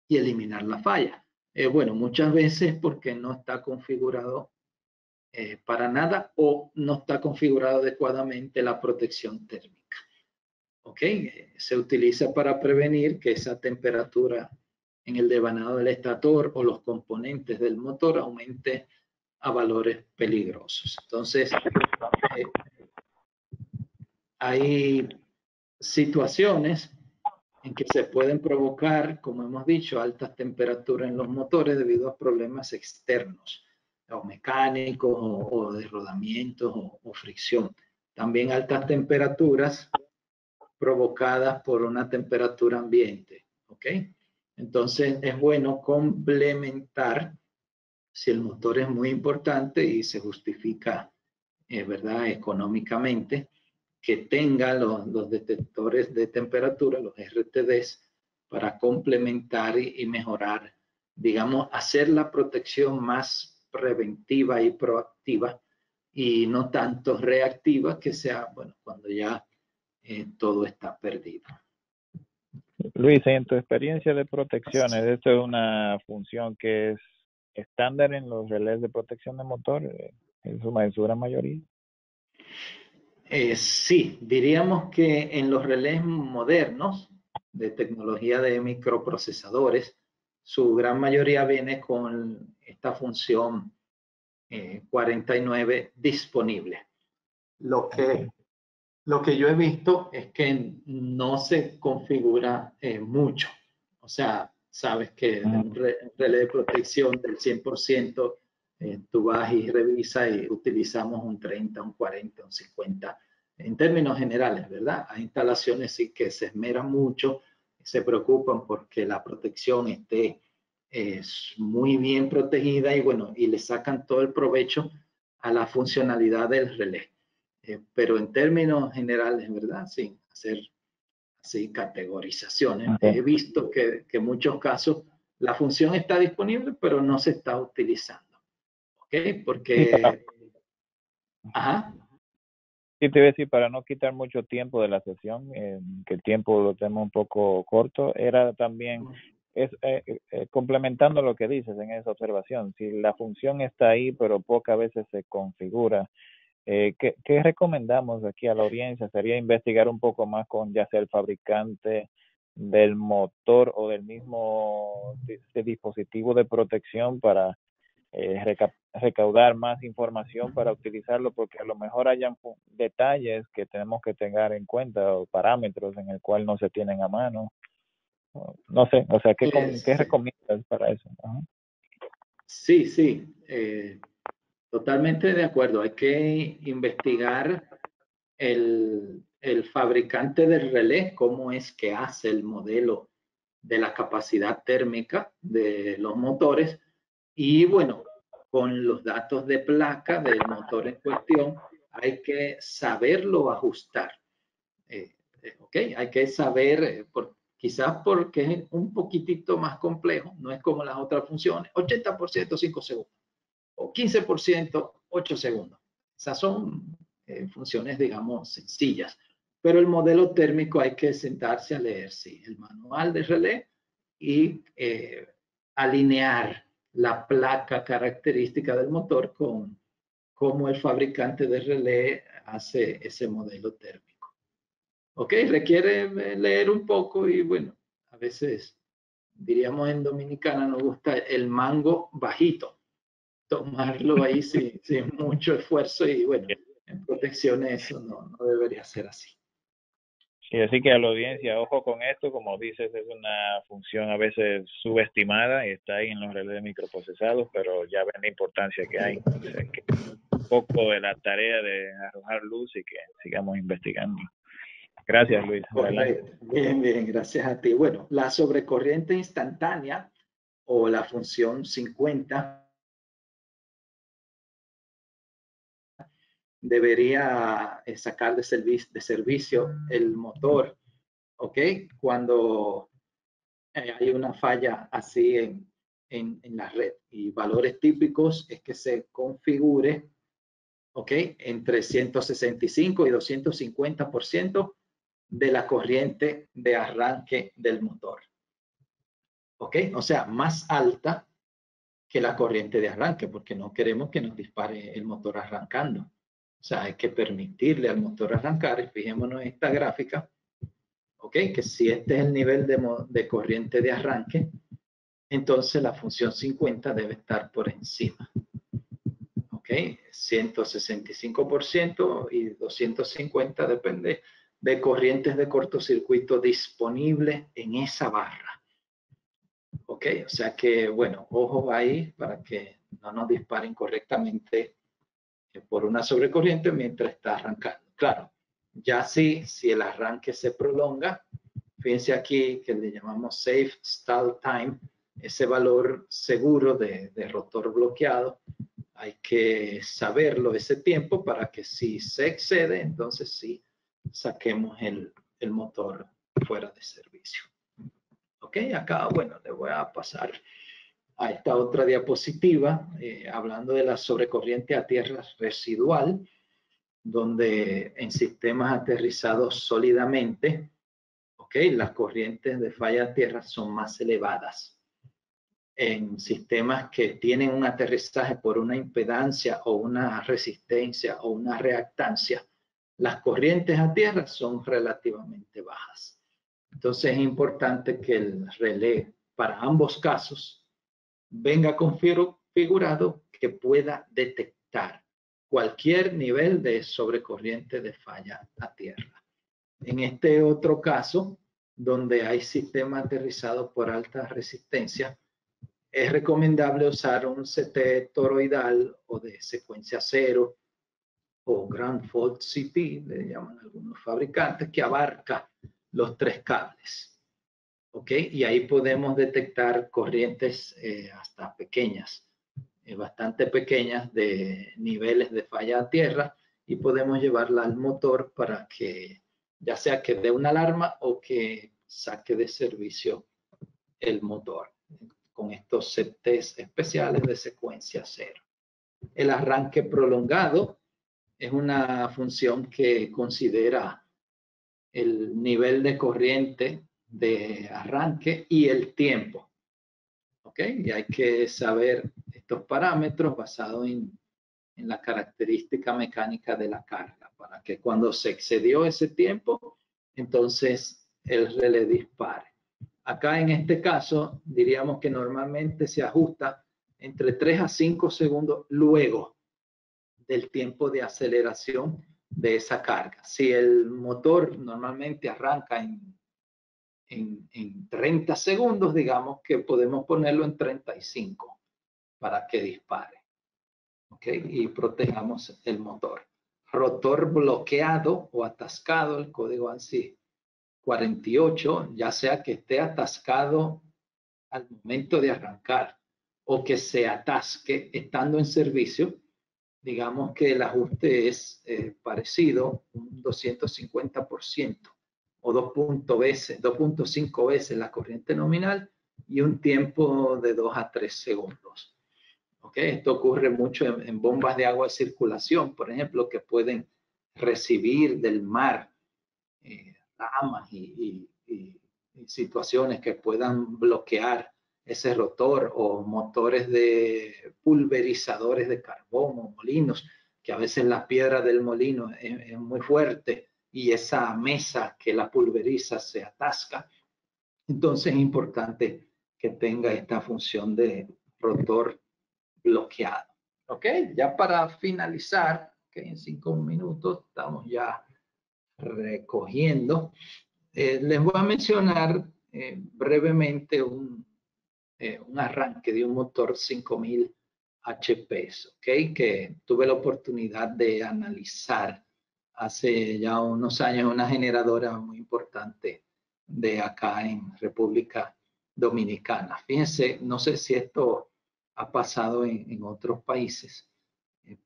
eliminar la falla? Bueno, muchas veces porque no está configurado para nada o no está configurado adecuadamente la protección térmica. ¿Ok? Se utiliza para prevenir que esa temperatura en el devanado del estator o los componentes del motor aumente a valores peligrosos. Entonces, hay situaciones en que se pueden provocar, como hemos dicho, altas temperaturas en los motores debido a problemas externos, o mecánicos, o de rodamientos, o fricción. También altas temperaturas provocadas por una temperatura ambiente, ¿ok? Entonces es bueno complementar, si el motor es muy importante y se justifica, ¿verdad? Económicamente, que tenga los detectores de temperatura, los RTDs, para complementar y mejorar, digamos, hacer la protección más preventiva y proactiva y no tanto reactiva, que sea, bueno, cuando ya todo está perdido. Luis, en tu experiencia de protecciones, ¿esto es una función que es estándar en los relés de protección de motor en su gran mayoría? Sí, diríamos que en los relés modernos de tecnología de microprocesadores, su gran mayoría viene con esta función 49 disponible. Lo que yo he visto es que no se configura mucho. O sea, sabes que de un relé de protección del 100%, tú vas y revisas y utilizamos un 30, un 40, un 50, en términos generales, ¿verdad? Hay instalaciones sí que se esmeran mucho, se preocupan porque la protección esté muy bien protegida y bueno, y le sacan todo el provecho a la funcionalidad del relé. Pero en términos generales, ¿verdad? Sin hacer así categorizaciones, he visto que en muchos casos la función está disponible, pero no se está utilizando. ¿Ok? Porque... Ajá. Sí, te iba a decir, para no quitar mucho tiempo de la sesión, que el tiempo lo tenemos un poco corto, era también complementando lo que dices en esa observación. Si la función está ahí, pero pocas veces se configura, ¿qué recomendamos aquí a la audiencia? Sería investigar un poco más con ya sea el fabricante del motor o del mismo dispositivo de protección para recaudar más información para utilizarlo, porque a lo mejor hayan detalles que tenemos que tener en cuenta o parámetros en el cual no se tienen a mano. No sé, o sea, ¿qué recomiendas para eso? Ajá. Sí, sí, totalmente de acuerdo. Hay que investigar el fabricante del relé, cómo es que hace el modelo de la capacidad térmica de los motores y bueno, con los datos de placa del motor en cuestión hay que saberlo ajustar. ¿Ok? Hay que saber, quizás porque es un poquitito más complejo, no es como las otras funciones, 80% 5 segundos o 15% 8 segundos. Esas son funciones, digamos, sencillas. Pero el modelo térmico hay que sentarse a leer, sí, el manual de relé y alinear la placa característica del motor con cómo el fabricante de relé hace ese modelo térmico. Ok, requiere leer un poco y bueno, a veces diríamos en Dominicana nos gusta el mango bajito, tomarlo ahí sin mucho esfuerzo y bueno, en protecciones eso no debería ser así. Sí, así que a la audiencia, ojo con esto, como dices, es una función a veces subestimada y está ahí en los relés microprocesados, pero ya ven la importancia que hay. O sea, que un poco de la tarea de arrojar luz y que sigamos investigando. Gracias, Luis. Correcto. Bien, bien, gracias a ti. Bueno, la sobrecorriente instantánea o la función 50 debería sacar de servicio el motor, ¿ok? Cuando hay una falla así en la red. Y valores típicos es que se configure, ¿ok? Entre 165 y 250% de la corriente de arranque del motor. ¿Ok? O sea, más alta que la corriente de arranque, porque no queremos que nos dispare el motor arrancando. O sea, hay que permitirle al motor arrancar. Y fijémonos en esta gráfica, ¿ok? Que si este es el nivel de corriente de arranque, entonces la función 50 debe estar por encima. ¿Ok? 165% y 250 depende de corrientes de cortocircuito disponibles en esa barra. ¿Ok? O sea que, bueno, ojo ahí para que no nos disparen correctamente por una sobrecorriente mientras está arrancando. Claro, ya sí, si el arranque se prolonga, fíjense aquí que le llamamos safe stall time, ese valor seguro de rotor bloqueado, hay que saberlo ese tiempo para que si se excede, entonces sí saquemos el motor fuera de servicio. Ok, acá, bueno, le voy a pasar a esta otra diapositiva, hablando de la sobrecorriente a tierra residual, donde en sistemas aterrizados sólidamente, ok, las corrientes de falla a tierra son más elevadas. En sistemas que tienen un aterrizaje por una impedancia o una resistencia o una reactancia, las corrientes a tierra son relativamente bajas. Entonces es importante que el relé para ambos casos venga configurado que pueda detectar cualquier nivel de sobrecorriente de falla a tierra. En este otro caso, donde hay sistema aterrizado por alta resistencia, es recomendable usar un CT toroidal o de secuencia cero o Ground Fault CP, le llaman algunos fabricantes, que abarca los tres cables. ¿Ok? Y ahí podemos detectar corrientes hasta pequeñas, bastante pequeñas de niveles de falla a tierra y podemos llevarla al motor para que ya sea que dé una alarma o que saque de servicio el motor con estos CTs especiales de secuencia cero. El arranque prolongado es una función que considera el nivel de corriente de arranque y el tiempo. ¿Ok? Y hay que saber estos parámetros basados en la característica mecánica de la carga, para que cuando se excedió ese tiempo, entonces el relé dispare. Acá en este caso, diríamos que normalmente se ajusta entre 3 a 5 segundos luego del tiempo de aceleración de esa carga. Si el motor normalmente arranca en 30 segundos, digamos que podemos ponerlo en 35 para que dispare. ¿Ok? Y protejamos el motor. Rotor bloqueado o atascado, el código ANSI 48, ya sea que esté atascado al momento de arrancar o que se atasque estando en servicio, digamos que el ajuste es parecido, un 250% o 2.5 veces la corriente nominal y un tiempo de 2 a 3 segundos. ¿Okay? Esto ocurre mucho en bombas de agua de circulación, por ejemplo, que pueden recibir del mar ramas y situaciones que puedan bloquear ese rotor, o motores de pulverizadores de carbón o molinos, que a veces la piedra del molino es muy fuerte y esa mesa que la pulveriza se atasca. Entonces es importante que tenga esta función de rotor bloqueado. Ok, ya para finalizar, okay, en 5 minutos estamos ya recogiendo. Les voy a mencionar brevemente un arranque de un motor 5000 HP, ¿ok? Que tuve la oportunidad de analizar hace ya unos años, una generadora muy importante de acá en República Dominicana. Fíjense, no sé si esto ha pasado en otros países,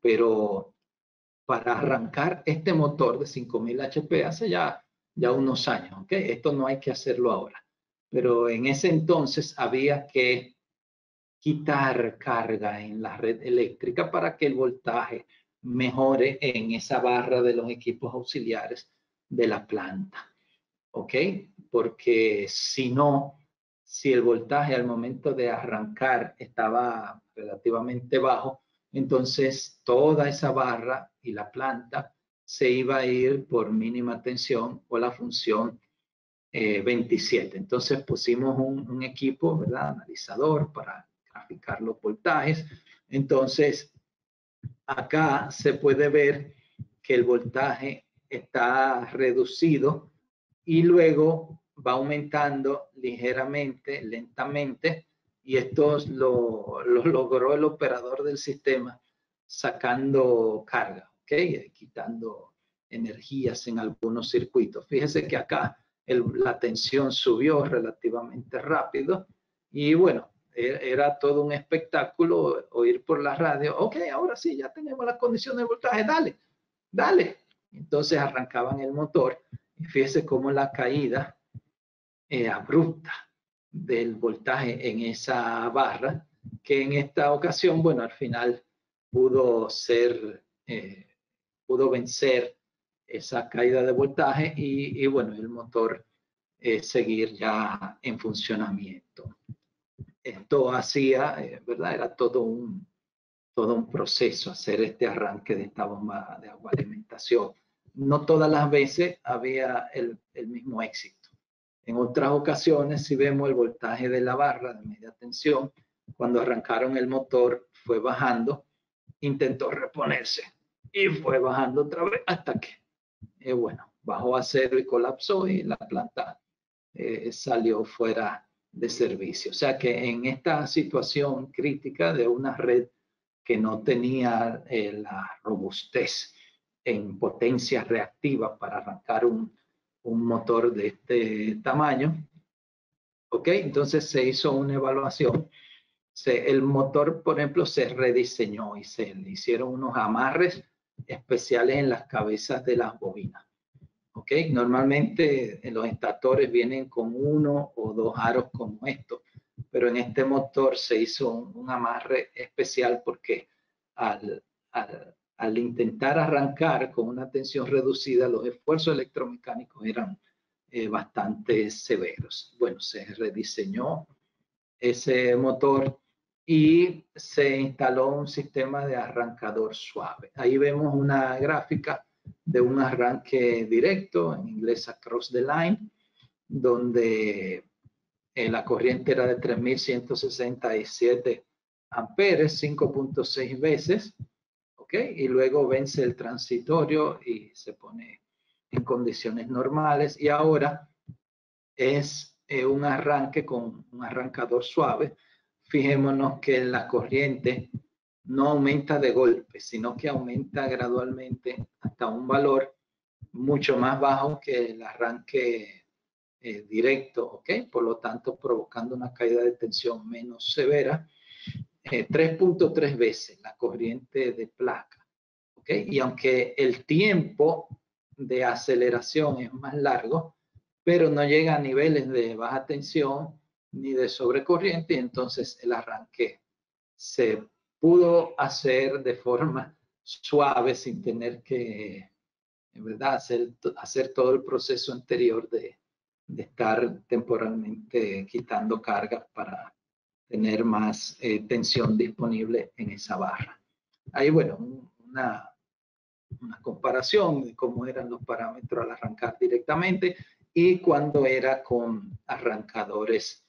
pero para arrancar este motor de 5000 HP hace ya unos años, ¿ok? Esto no hay que hacerlo ahora, pero en ese entonces había que quitar carga en la red eléctrica para que el voltaje mejore en esa barra de los equipos auxiliares de la planta, ¿ok? Porque si no, si el voltaje al momento de arrancar estaba relativamente bajo, entonces toda esa barra y la planta se iba a ir por mínima tensión o la función 27. Entonces pusimos un equipo, ¿verdad? Analizador para graficar los voltajes. Entonces acá se puede ver que el voltaje está reducido y luego va aumentando ligeramente, lentamente, y esto lo logró el operador del sistema sacando carga, ¿ok? Quitando energías en algunos circuitos. Fíjese que acá la tensión subió relativamente rápido y bueno, era todo un espectáculo oír por la radio, ok, ahora sí, ya tenemos las condiciones de voltaje, dale, dale. Entonces arrancaban el motor y fíjese cómo la caída abrupta del voltaje en esa barra, que en esta ocasión, bueno, al final pudo vencer esa caída de voltaje y bueno, el motor seguir ya en funcionamiento. Esto hacía, ¿verdad? Era todo un proceso hacer este arranque de esta bomba de agua alimentación. No todas las veces había el mismo éxito. En otras ocasiones, si vemos el voltaje de la barra de media tensión, cuando arrancaron el motor fue bajando, intentó reponerse y fue bajando otra vez hasta que, bueno, bajó a cero y colapsó y la planta salió fuera de servicio. O sea que en esta situación crítica de una red que no tenía la robustez en potencia reactiva para arrancar un motor de este tamaño, ¿ok? Entonces se hizo una evaluación. El motor, por ejemplo, se rediseñó y se le hicieron unos amarres especiales en las cabezas de las bobinas. ¿Ok? Normalmente los estatores vienen con 1 o 2 aros como estos, pero en este motor se hizo un amarre especial porque al intentar arrancar con una tensión reducida, los esfuerzos electromecánicos eran bastante severos. Bueno, se rediseñó ese motor y se instaló un sistema de arrancador suave. Ahí vemos una gráfica de un arranque directo, en inglés across the line, donde la corriente era de 3167 amperes, 5.6 veces, ¿ok? Y luego vence el transitorio y se pone en condiciones normales. Y ahora es un arranque con un arrancador suave. Fijémonos que la corriente no aumenta de golpe, sino que aumenta gradualmente hasta un valor mucho más bajo que el arranque directo, ¿ok? Por lo tanto, provocando una caída de tensión menos severa, 3.3 veces la corriente de placa, ¿ok? Y aunque el tiempo de aceleración es más largo, pero no llega a niveles de baja tensión ni de sobrecorriente, y entonces el arranque se pudo hacer de forma suave sin tener que, en verdad, hacer todo el proceso anterior de estar temporalmente quitando cargas para tener más tensión disponible en esa barra. Ahí, bueno, una comparación de cómo eran los parámetros al arrancar directamente y cuando era con arrancadores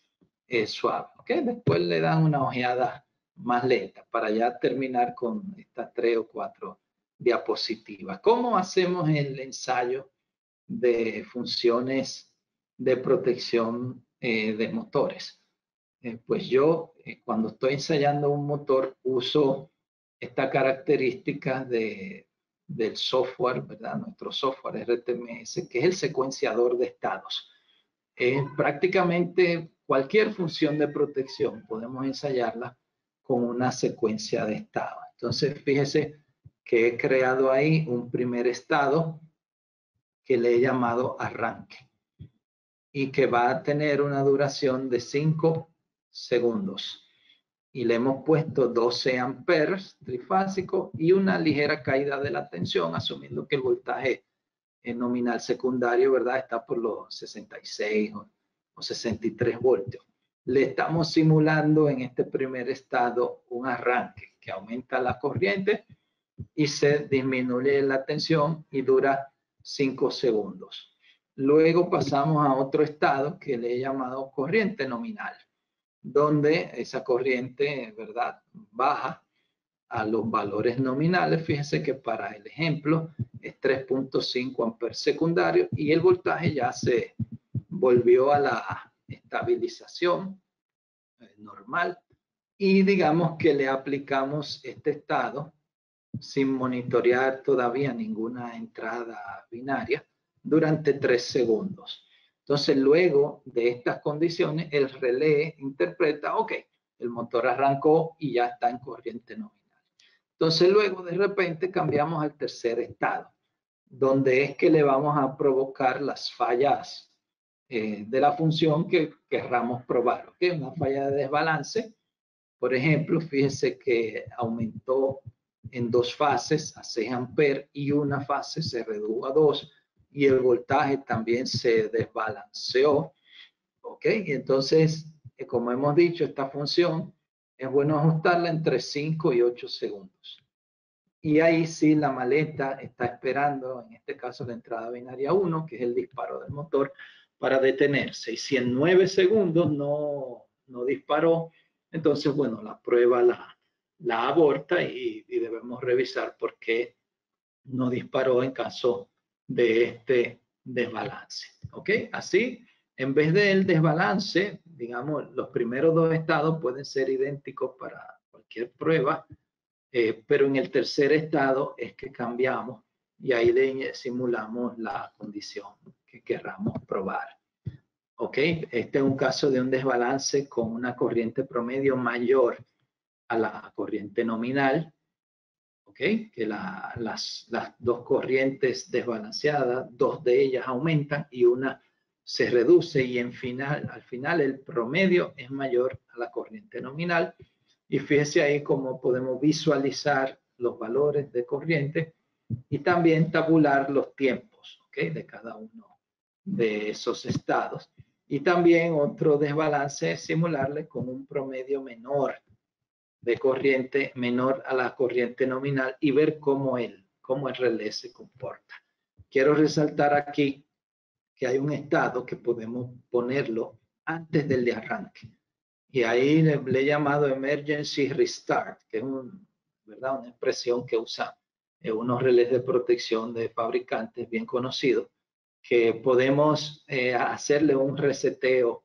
suaves. ¿Okay? Después le dan una ojeada más lenta para ya terminar con estas 3 o 4 diapositivas. ¿Cómo hacemos el ensayo de funciones de protección de motores? Pues yo cuando estoy ensayando un motor uso esta característica del software, ¿verdad? Nuestro software RTMS, que es el secuenciador de estados. Prácticamente cualquier función de protección podemos ensayarla con una secuencia de estados. Entonces, fíjese que he creado ahí un primer estado que le he llamado arranque y que va a tener una duración de 5 segundos. Y le hemos puesto 12 amperes trifásico y una ligera caída de la tensión, asumiendo que el voltaje nominal secundario, ¿verdad?, está por los 66 o 63 voltios. Le estamos simulando en este primer estado un arranque que aumenta la corriente y se disminuye la tensión y dura 5 segundos. Luego pasamos a otro estado que le he llamado corriente nominal, donde esa corriente, ¿verdad?, baja a los valores nominales. Fíjense que para el ejemplo es 3.5 amperes secundario y el voltaje ya se volvió a la estabilización normal y digamos que le aplicamos este estado sin monitorear todavía ninguna entrada binaria durante 3 segundos. Entonces, luego de estas condiciones, el relé interpreta, ok, el motor arrancó y ya está en corriente nominal. Entonces, luego de repente cambiamos al tercer estado, donde es que le vamos a provocar las fallas de la función que querramos probar. ¿Okay? Una falla de desbalance, por ejemplo, fíjese que aumentó en 2 fases a 6 amperes y una fase se redujo a 2 y el voltaje también se desbalanceó. ¿Ok? Y entonces, como hemos dicho, esta función es bueno ajustarla entre 5 y 8 segundos. Y ahí sí la maleta está esperando, en este caso la entrada binaria 1, que es el disparo del motor, para detenerse. Y si en 9 segundos no disparó, entonces, bueno, la prueba la aborta y debemos revisar por qué no disparó en caso de este desbalance. ¿Ok? Así, en vez del desbalance, digamos, los primeros 2 estados pueden ser idénticos para cualquier prueba, pero en el tercer estado es que cambiamos y ahí le simulamos la condición que querramos probar. ¿Ok? Este es un caso de un desbalance con una corriente promedio mayor a la corriente nominal. ¿Ok? Que las 2 corrientes desbalanceadas, 2 de ellas aumentan y una se reduce y al final el promedio es mayor a la corriente nominal. Y fíjese ahí cómo podemos visualizar los valores de corriente y también tabular los tiempos, ¿okay?, de cada uno de esos estados. Y también otro desbalance es simularle con un promedio menor de corriente, menor a la corriente nominal y ver cómo el relé se comporta. Quiero resaltar aquí que hay un estado que podemos ponerlo antes del de arranque. Y ahí le he llamado Emergency Restart, que es ¿verdad?, una expresión que usan unos relés de protección de fabricantes bien conocidos, que podemos hacerle un reseteo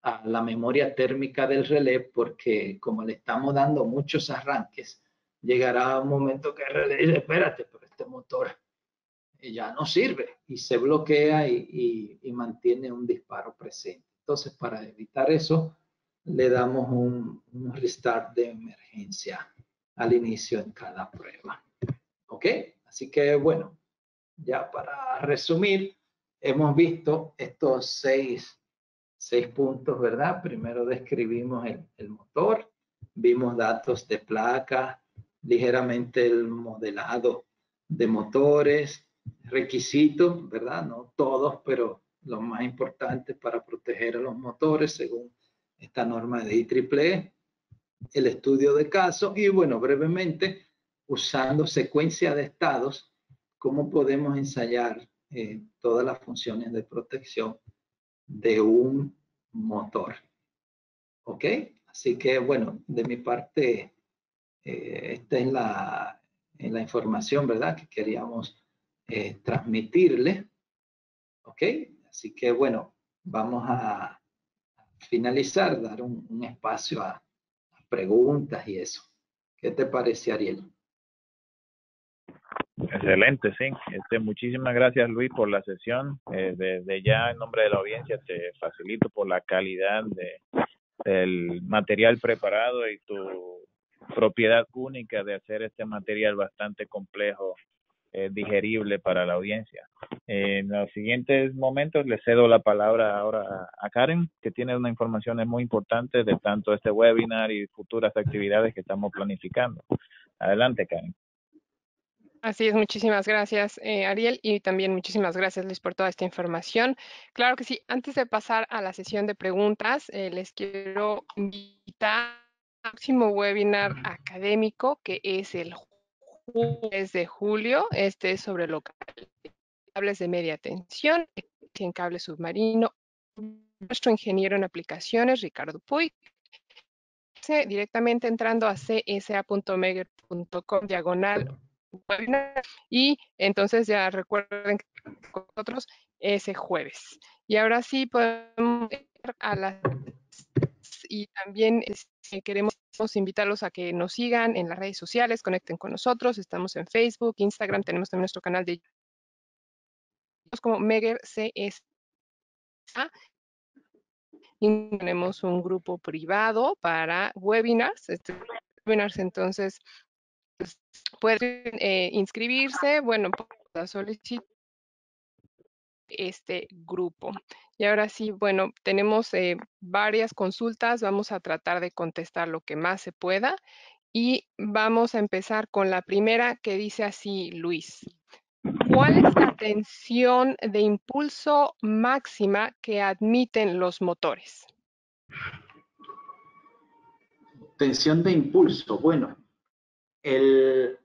a la memoria térmica del relé, porque como le estamos dando muchos arranques, llegará un momento que el relé dice, espérate, pero este motor ya no sirve y se bloquea y mantiene un disparo presente. Entonces, para evitar eso, le damos un restart de emergencia al inicio en cada prueba. ¿Ok? Así que, bueno, ya para resumir, hemos visto estos seis puntos, ¿verdad? Primero describimos el motor, vimos datos de placa, ligeramente el modelado de motores, requisitos, ¿verdad? No todos, pero los más importantes para proteger a los motores según esta norma de IEEE, el estudio de caso y, bueno, brevemente, usando secuencia de estados, cómo podemos ensayar todas las funciones de protección de un motor. ¿Ok? Así que, bueno, de mi parte, esta es la información, ¿verdad?, que queríamos transmitirle. ¿Ok? Así que, bueno, vamos a finalizar, dar un espacio a preguntas y eso. ¿Qué te parece, Ariel? Excelente, sí. Muchísimas gracias, Luis, por la sesión. Desde ya, en nombre de la audiencia, te facilito por la calidad del material preparado y tu propiedad única de hacer este material bastante complejo, digerible para la audiencia. En los siguientes momentos le cedo la palabra ahora a Karen, que tiene unas informaciones muy importantes de tanto este webinar y futuras actividades que estamos planificando. Adelante, Karen. Así es, muchísimas gracias, Ariel, y también muchísimas gracias, Luis, por toda esta información. Claro que sí, antes de pasar a la sesión de preguntas, les quiero invitar al próximo webinar académico, que es el jueves de julio. Este es sobre los cables de media tensión en cable submarino. Nuestro ingeniero en aplicaciones, Ricardo Puig, directamente entrando a csa.meger.com/webinar, y entonces ya recuerden que con nosotros ese jueves. Y ahora sí podemos ir a las... Y también queremos invitarlos a que nos sigan en las redes sociales, conecten con nosotros. Estamos en Facebook, Instagram, tenemos también nuestro canal de como Meger CSA. Y tenemos un grupo privado para webinars. Entonces, pues, pueden inscribirse, bueno, para solicitar este grupo. Y ahora sí, bueno, tenemos varias consultas, vamos a tratar de contestar lo que más se pueda y vamos a empezar con la primera, que dice así, Luis. ¿Cuál es la tensión de impulso máxima que admiten los motores? Tensión de impulso. Bueno, el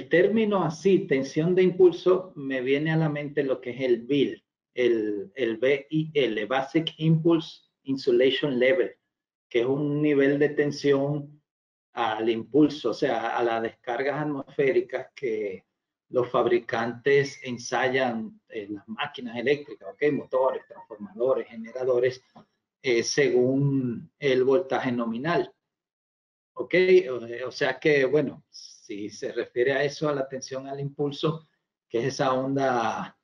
término así, tensión de impulso, me viene a la mente lo que es el BIL, el BIL, Basic Impulse Insulation Level, que es un nivel de tensión al impulso, o sea, a las descargas atmosféricas que los fabricantes ensayan en las máquinas eléctricas, ¿ok? Motores, transformadores, generadores, según el voltaje nominal. ¿Ok? O sea que, bueno, si se refiere a eso, a la tensión al impulso, que es esa onda,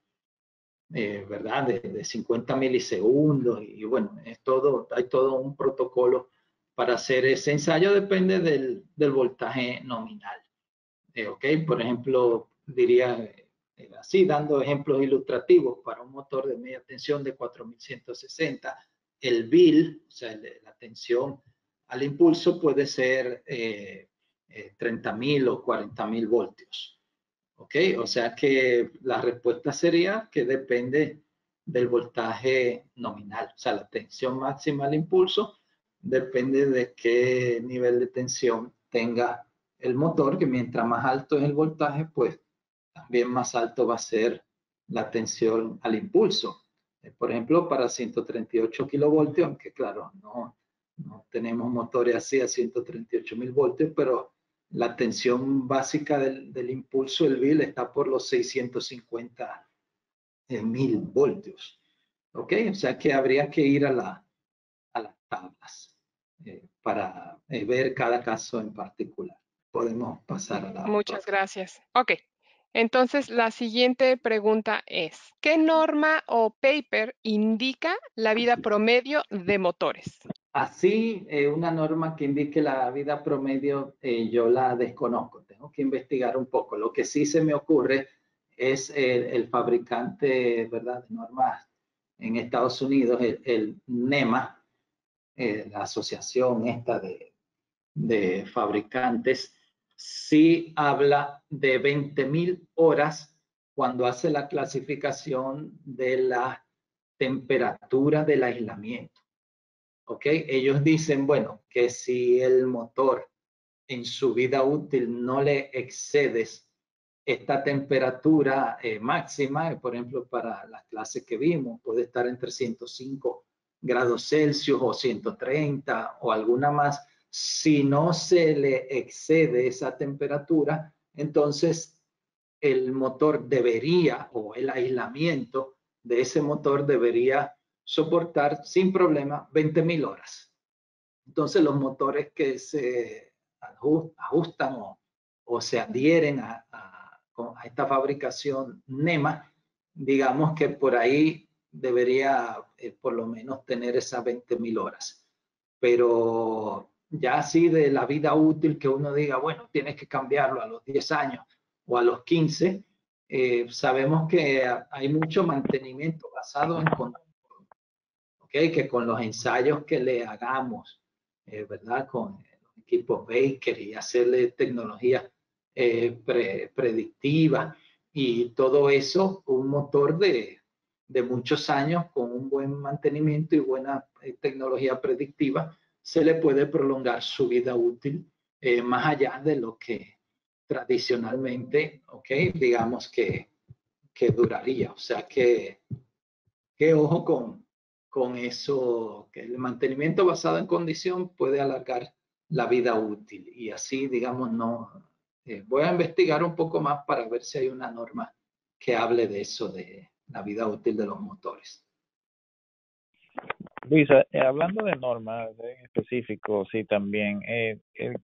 ¿verdad? De 50 milisegundos, y bueno, hay todo un protocolo para hacer ese ensayo, depende del voltaje nominal. ¿Ok? Por ejemplo, diría así, dando ejemplos ilustrativos, para un motor de media tensión de 4160, el BIL, o sea, la tensión al impulso puede ser 30.000 o 40.000 voltios. ¿Ok? O sea que la respuesta sería que depende del voltaje nominal. O sea, la tensión máxima al impulso depende de qué nivel de tensión tenga el motor, que mientras más alto es el voltaje, pues también más alto va a ser la tensión al impulso. Por ejemplo, para 138 kilovoltios, aunque claro, no tenemos motores así a 138.000 voltios, pero la tensión básica del impulso, el BIL, está por los 650.000 voltios. ¿Ok? O sea que habría que ir a las tablas para ver cada caso en particular. Podemos pasar a la... Muchas gracias. Ok. Entonces, la siguiente pregunta es, ¿qué norma o paper indica la vida promedio de motores? Así, una norma que indique la vida promedio, yo la desconozco, tengo que investigar un poco. Lo que sí se me ocurre es el fabricante, ¿verdad?, de normas en Estados Unidos, el NEMA, la asociación esta de fabricantes, sí habla de 20.000 horas cuando hace la clasificación de la temperatura del aislamiento. ¿Ok? Ellos dicen, bueno, que si el motor en su vida útil no le excedes esta temperatura máxima, por ejemplo, para las clases que vimos, puede estar entre 105 grados Celsius o 130 o alguna más. Si no se le excede esa temperatura, entonces el motor debería, o el aislamiento de ese motor debería soportar sin problema 20.000 horas. Entonces los motores que se ajustan o se adhieren a esta fabricación NEMA, digamos que por ahí debería por lo menos tener esas 20.000 horas. Pero ya así de la vida útil que uno diga, bueno, tienes que cambiarlo a los 10 años o a los 15, sabemos que hay mucho mantenimiento basado en que con los ensayos que le hagamos, ¿verdad? Con los equipos Baker y hacerle tecnología predictiva y todo eso, un motor de muchos años con un buen mantenimiento y buena tecnología predictiva, se le puede prolongar su vida útil más allá de lo que tradicionalmente, digamos que duraría. O sea que ojo con eso, que el mantenimiento basado en condición puede alargar la vida útil y así, digamos, no. Voy a investigar un poco más para ver si hay una norma que hable de eso, de la vida útil de los motores. Luisa, hablando de normas en específico, sí, también,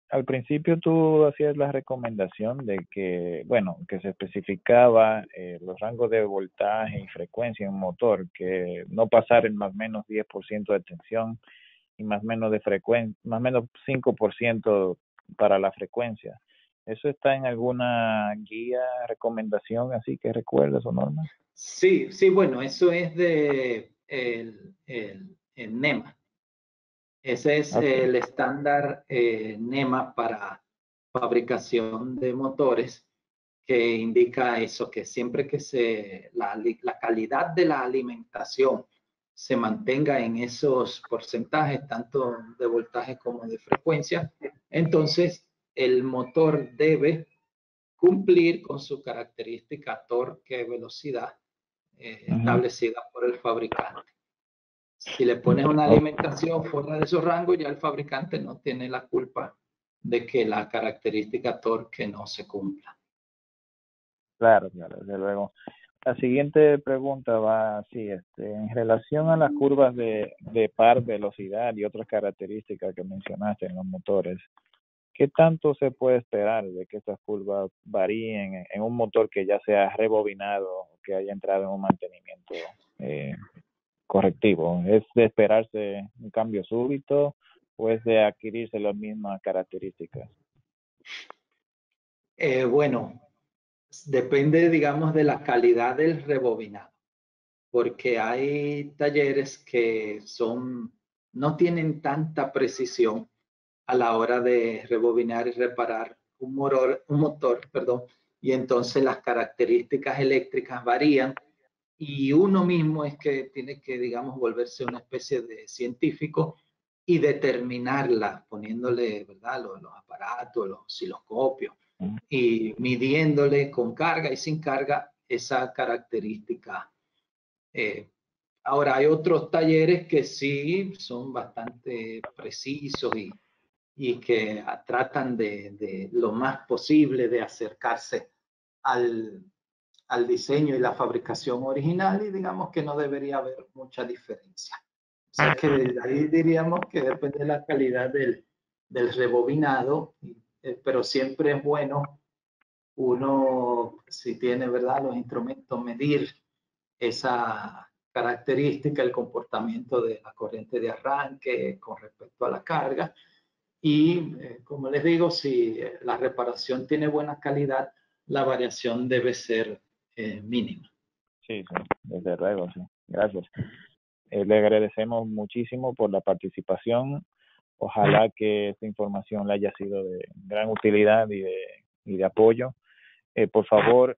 al principio tú hacías la recomendación de que, bueno, que se especificaba los rangos de voltaje y frecuencia en un motor, que no pasar en más o menos 10% de tensión y más o menos de frecuencia, más o menos 5% para la frecuencia. ¿Eso está en alguna guía, recomendación, así que recuerdas o norma? Sí, sí, bueno, eso es de el NEMA. Ese es el estándar NEMA para fabricación de motores, que indica eso, que siempre que la calidad de la alimentación se mantenga en esos porcentajes, tanto de voltaje como de frecuencia, entonces el motor debe cumplir con su característica torque, velocidad establecida por el fabricante. Si le pones una alimentación fuera de esos rangos, ya el fabricante no tiene la culpa de que la característica torque no se cumpla. Claro, desde luego. La siguiente pregunta va así, en relación a las curvas de par velocidad y otras características que mencionaste en los motores, ¿qué tanto se puede esperar de que estas curvas varíen en un motor que ya sea rebobinado o que haya entrado en un mantenimiento correctivo? ¿Es de esperarse un cambio súbito o es de adquirirse las mismas características? Bueno, depende, digamos, de la calidad del rebobinado, porque hay talleres que no tienen tanta precisión a la hora de rebobinar y reparar un motor, perdón, y entonces las características eléctricas varían y uno mismo es que tiene que, digamos, volverse una especie de científico y determinarla, poniéndole, ¿verdad?, los aparatos, los osciloscopios y midiéndole con carga y sin carga esa característica. Ahora, hay otros talleres que sí son bastante precisos y que tratan de lo más posible de acercarse al diseño y la fabricación original y digamos que no debería haber mucha diferencia. O sea que ahí diríamos que depende de la calidad del rebobinado, pero siempre es bueno uno, si tiene, ¿verdad?, los instrumentos, medir esa característica, el comportamiento de la corriente de arranque con respecto a la carga. Y como les digo, si la reparación tiene buena calidad, la variación debe ser mínima. Sí, desde luego, sí. Gracias. Le agradecemos muchísimo por la participación. Ojalá que esta información le haya sido de gran utilidad y de apoyo. Por favor,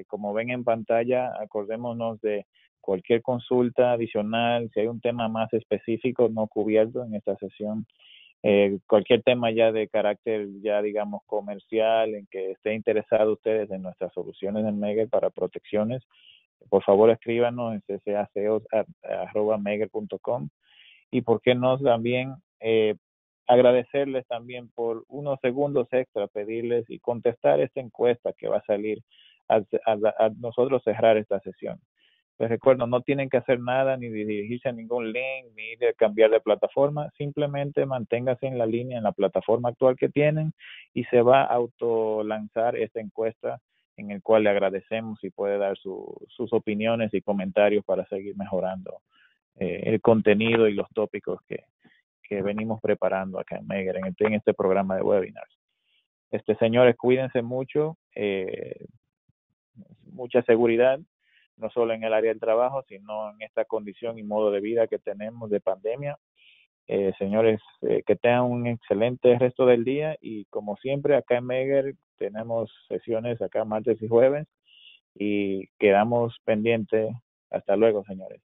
como ven en pantalla, acordémonos de cualquier consulta adicional, si hay un tema más específico no cubierto en esta sesión, cualquier tema ya de carácter, ya digamos, comercial, en que esté interesado ustedes en nuestras soluciones en Megger para protecciones, por favor escríbanos en ccaceos@megger.com. Y por qué no también agradecerles también por unos segundos extra, pedirles y contestar esta encuesta que va a salir a nosotros cerrar esta sesión. Les recuerdo, no tienen que hacer nada, ni dirigirse a ningún link, ni de cambiar de plataforma, simplemente manténgase en la línea, en la plataforma actual que tienen, y se va a autolanzar esta encuesta en el cual le agradecemos y puede dar sus opiniones y comentarios para seguir mejorando el contenido y los tópicos que venimos preparando acá en Megger, en este programa de webinars. Señores, cuídense mucho, mucha seguridad, no solo en el área del trabajo, sino en esta condición y modo de vida que tenemos de pandemia. Señores, que tengan un excelente resto del día, y como siempre acá en Megger tenemos sesiones acá martes y jueves y quedamos pendientes. Hasta luego, señores.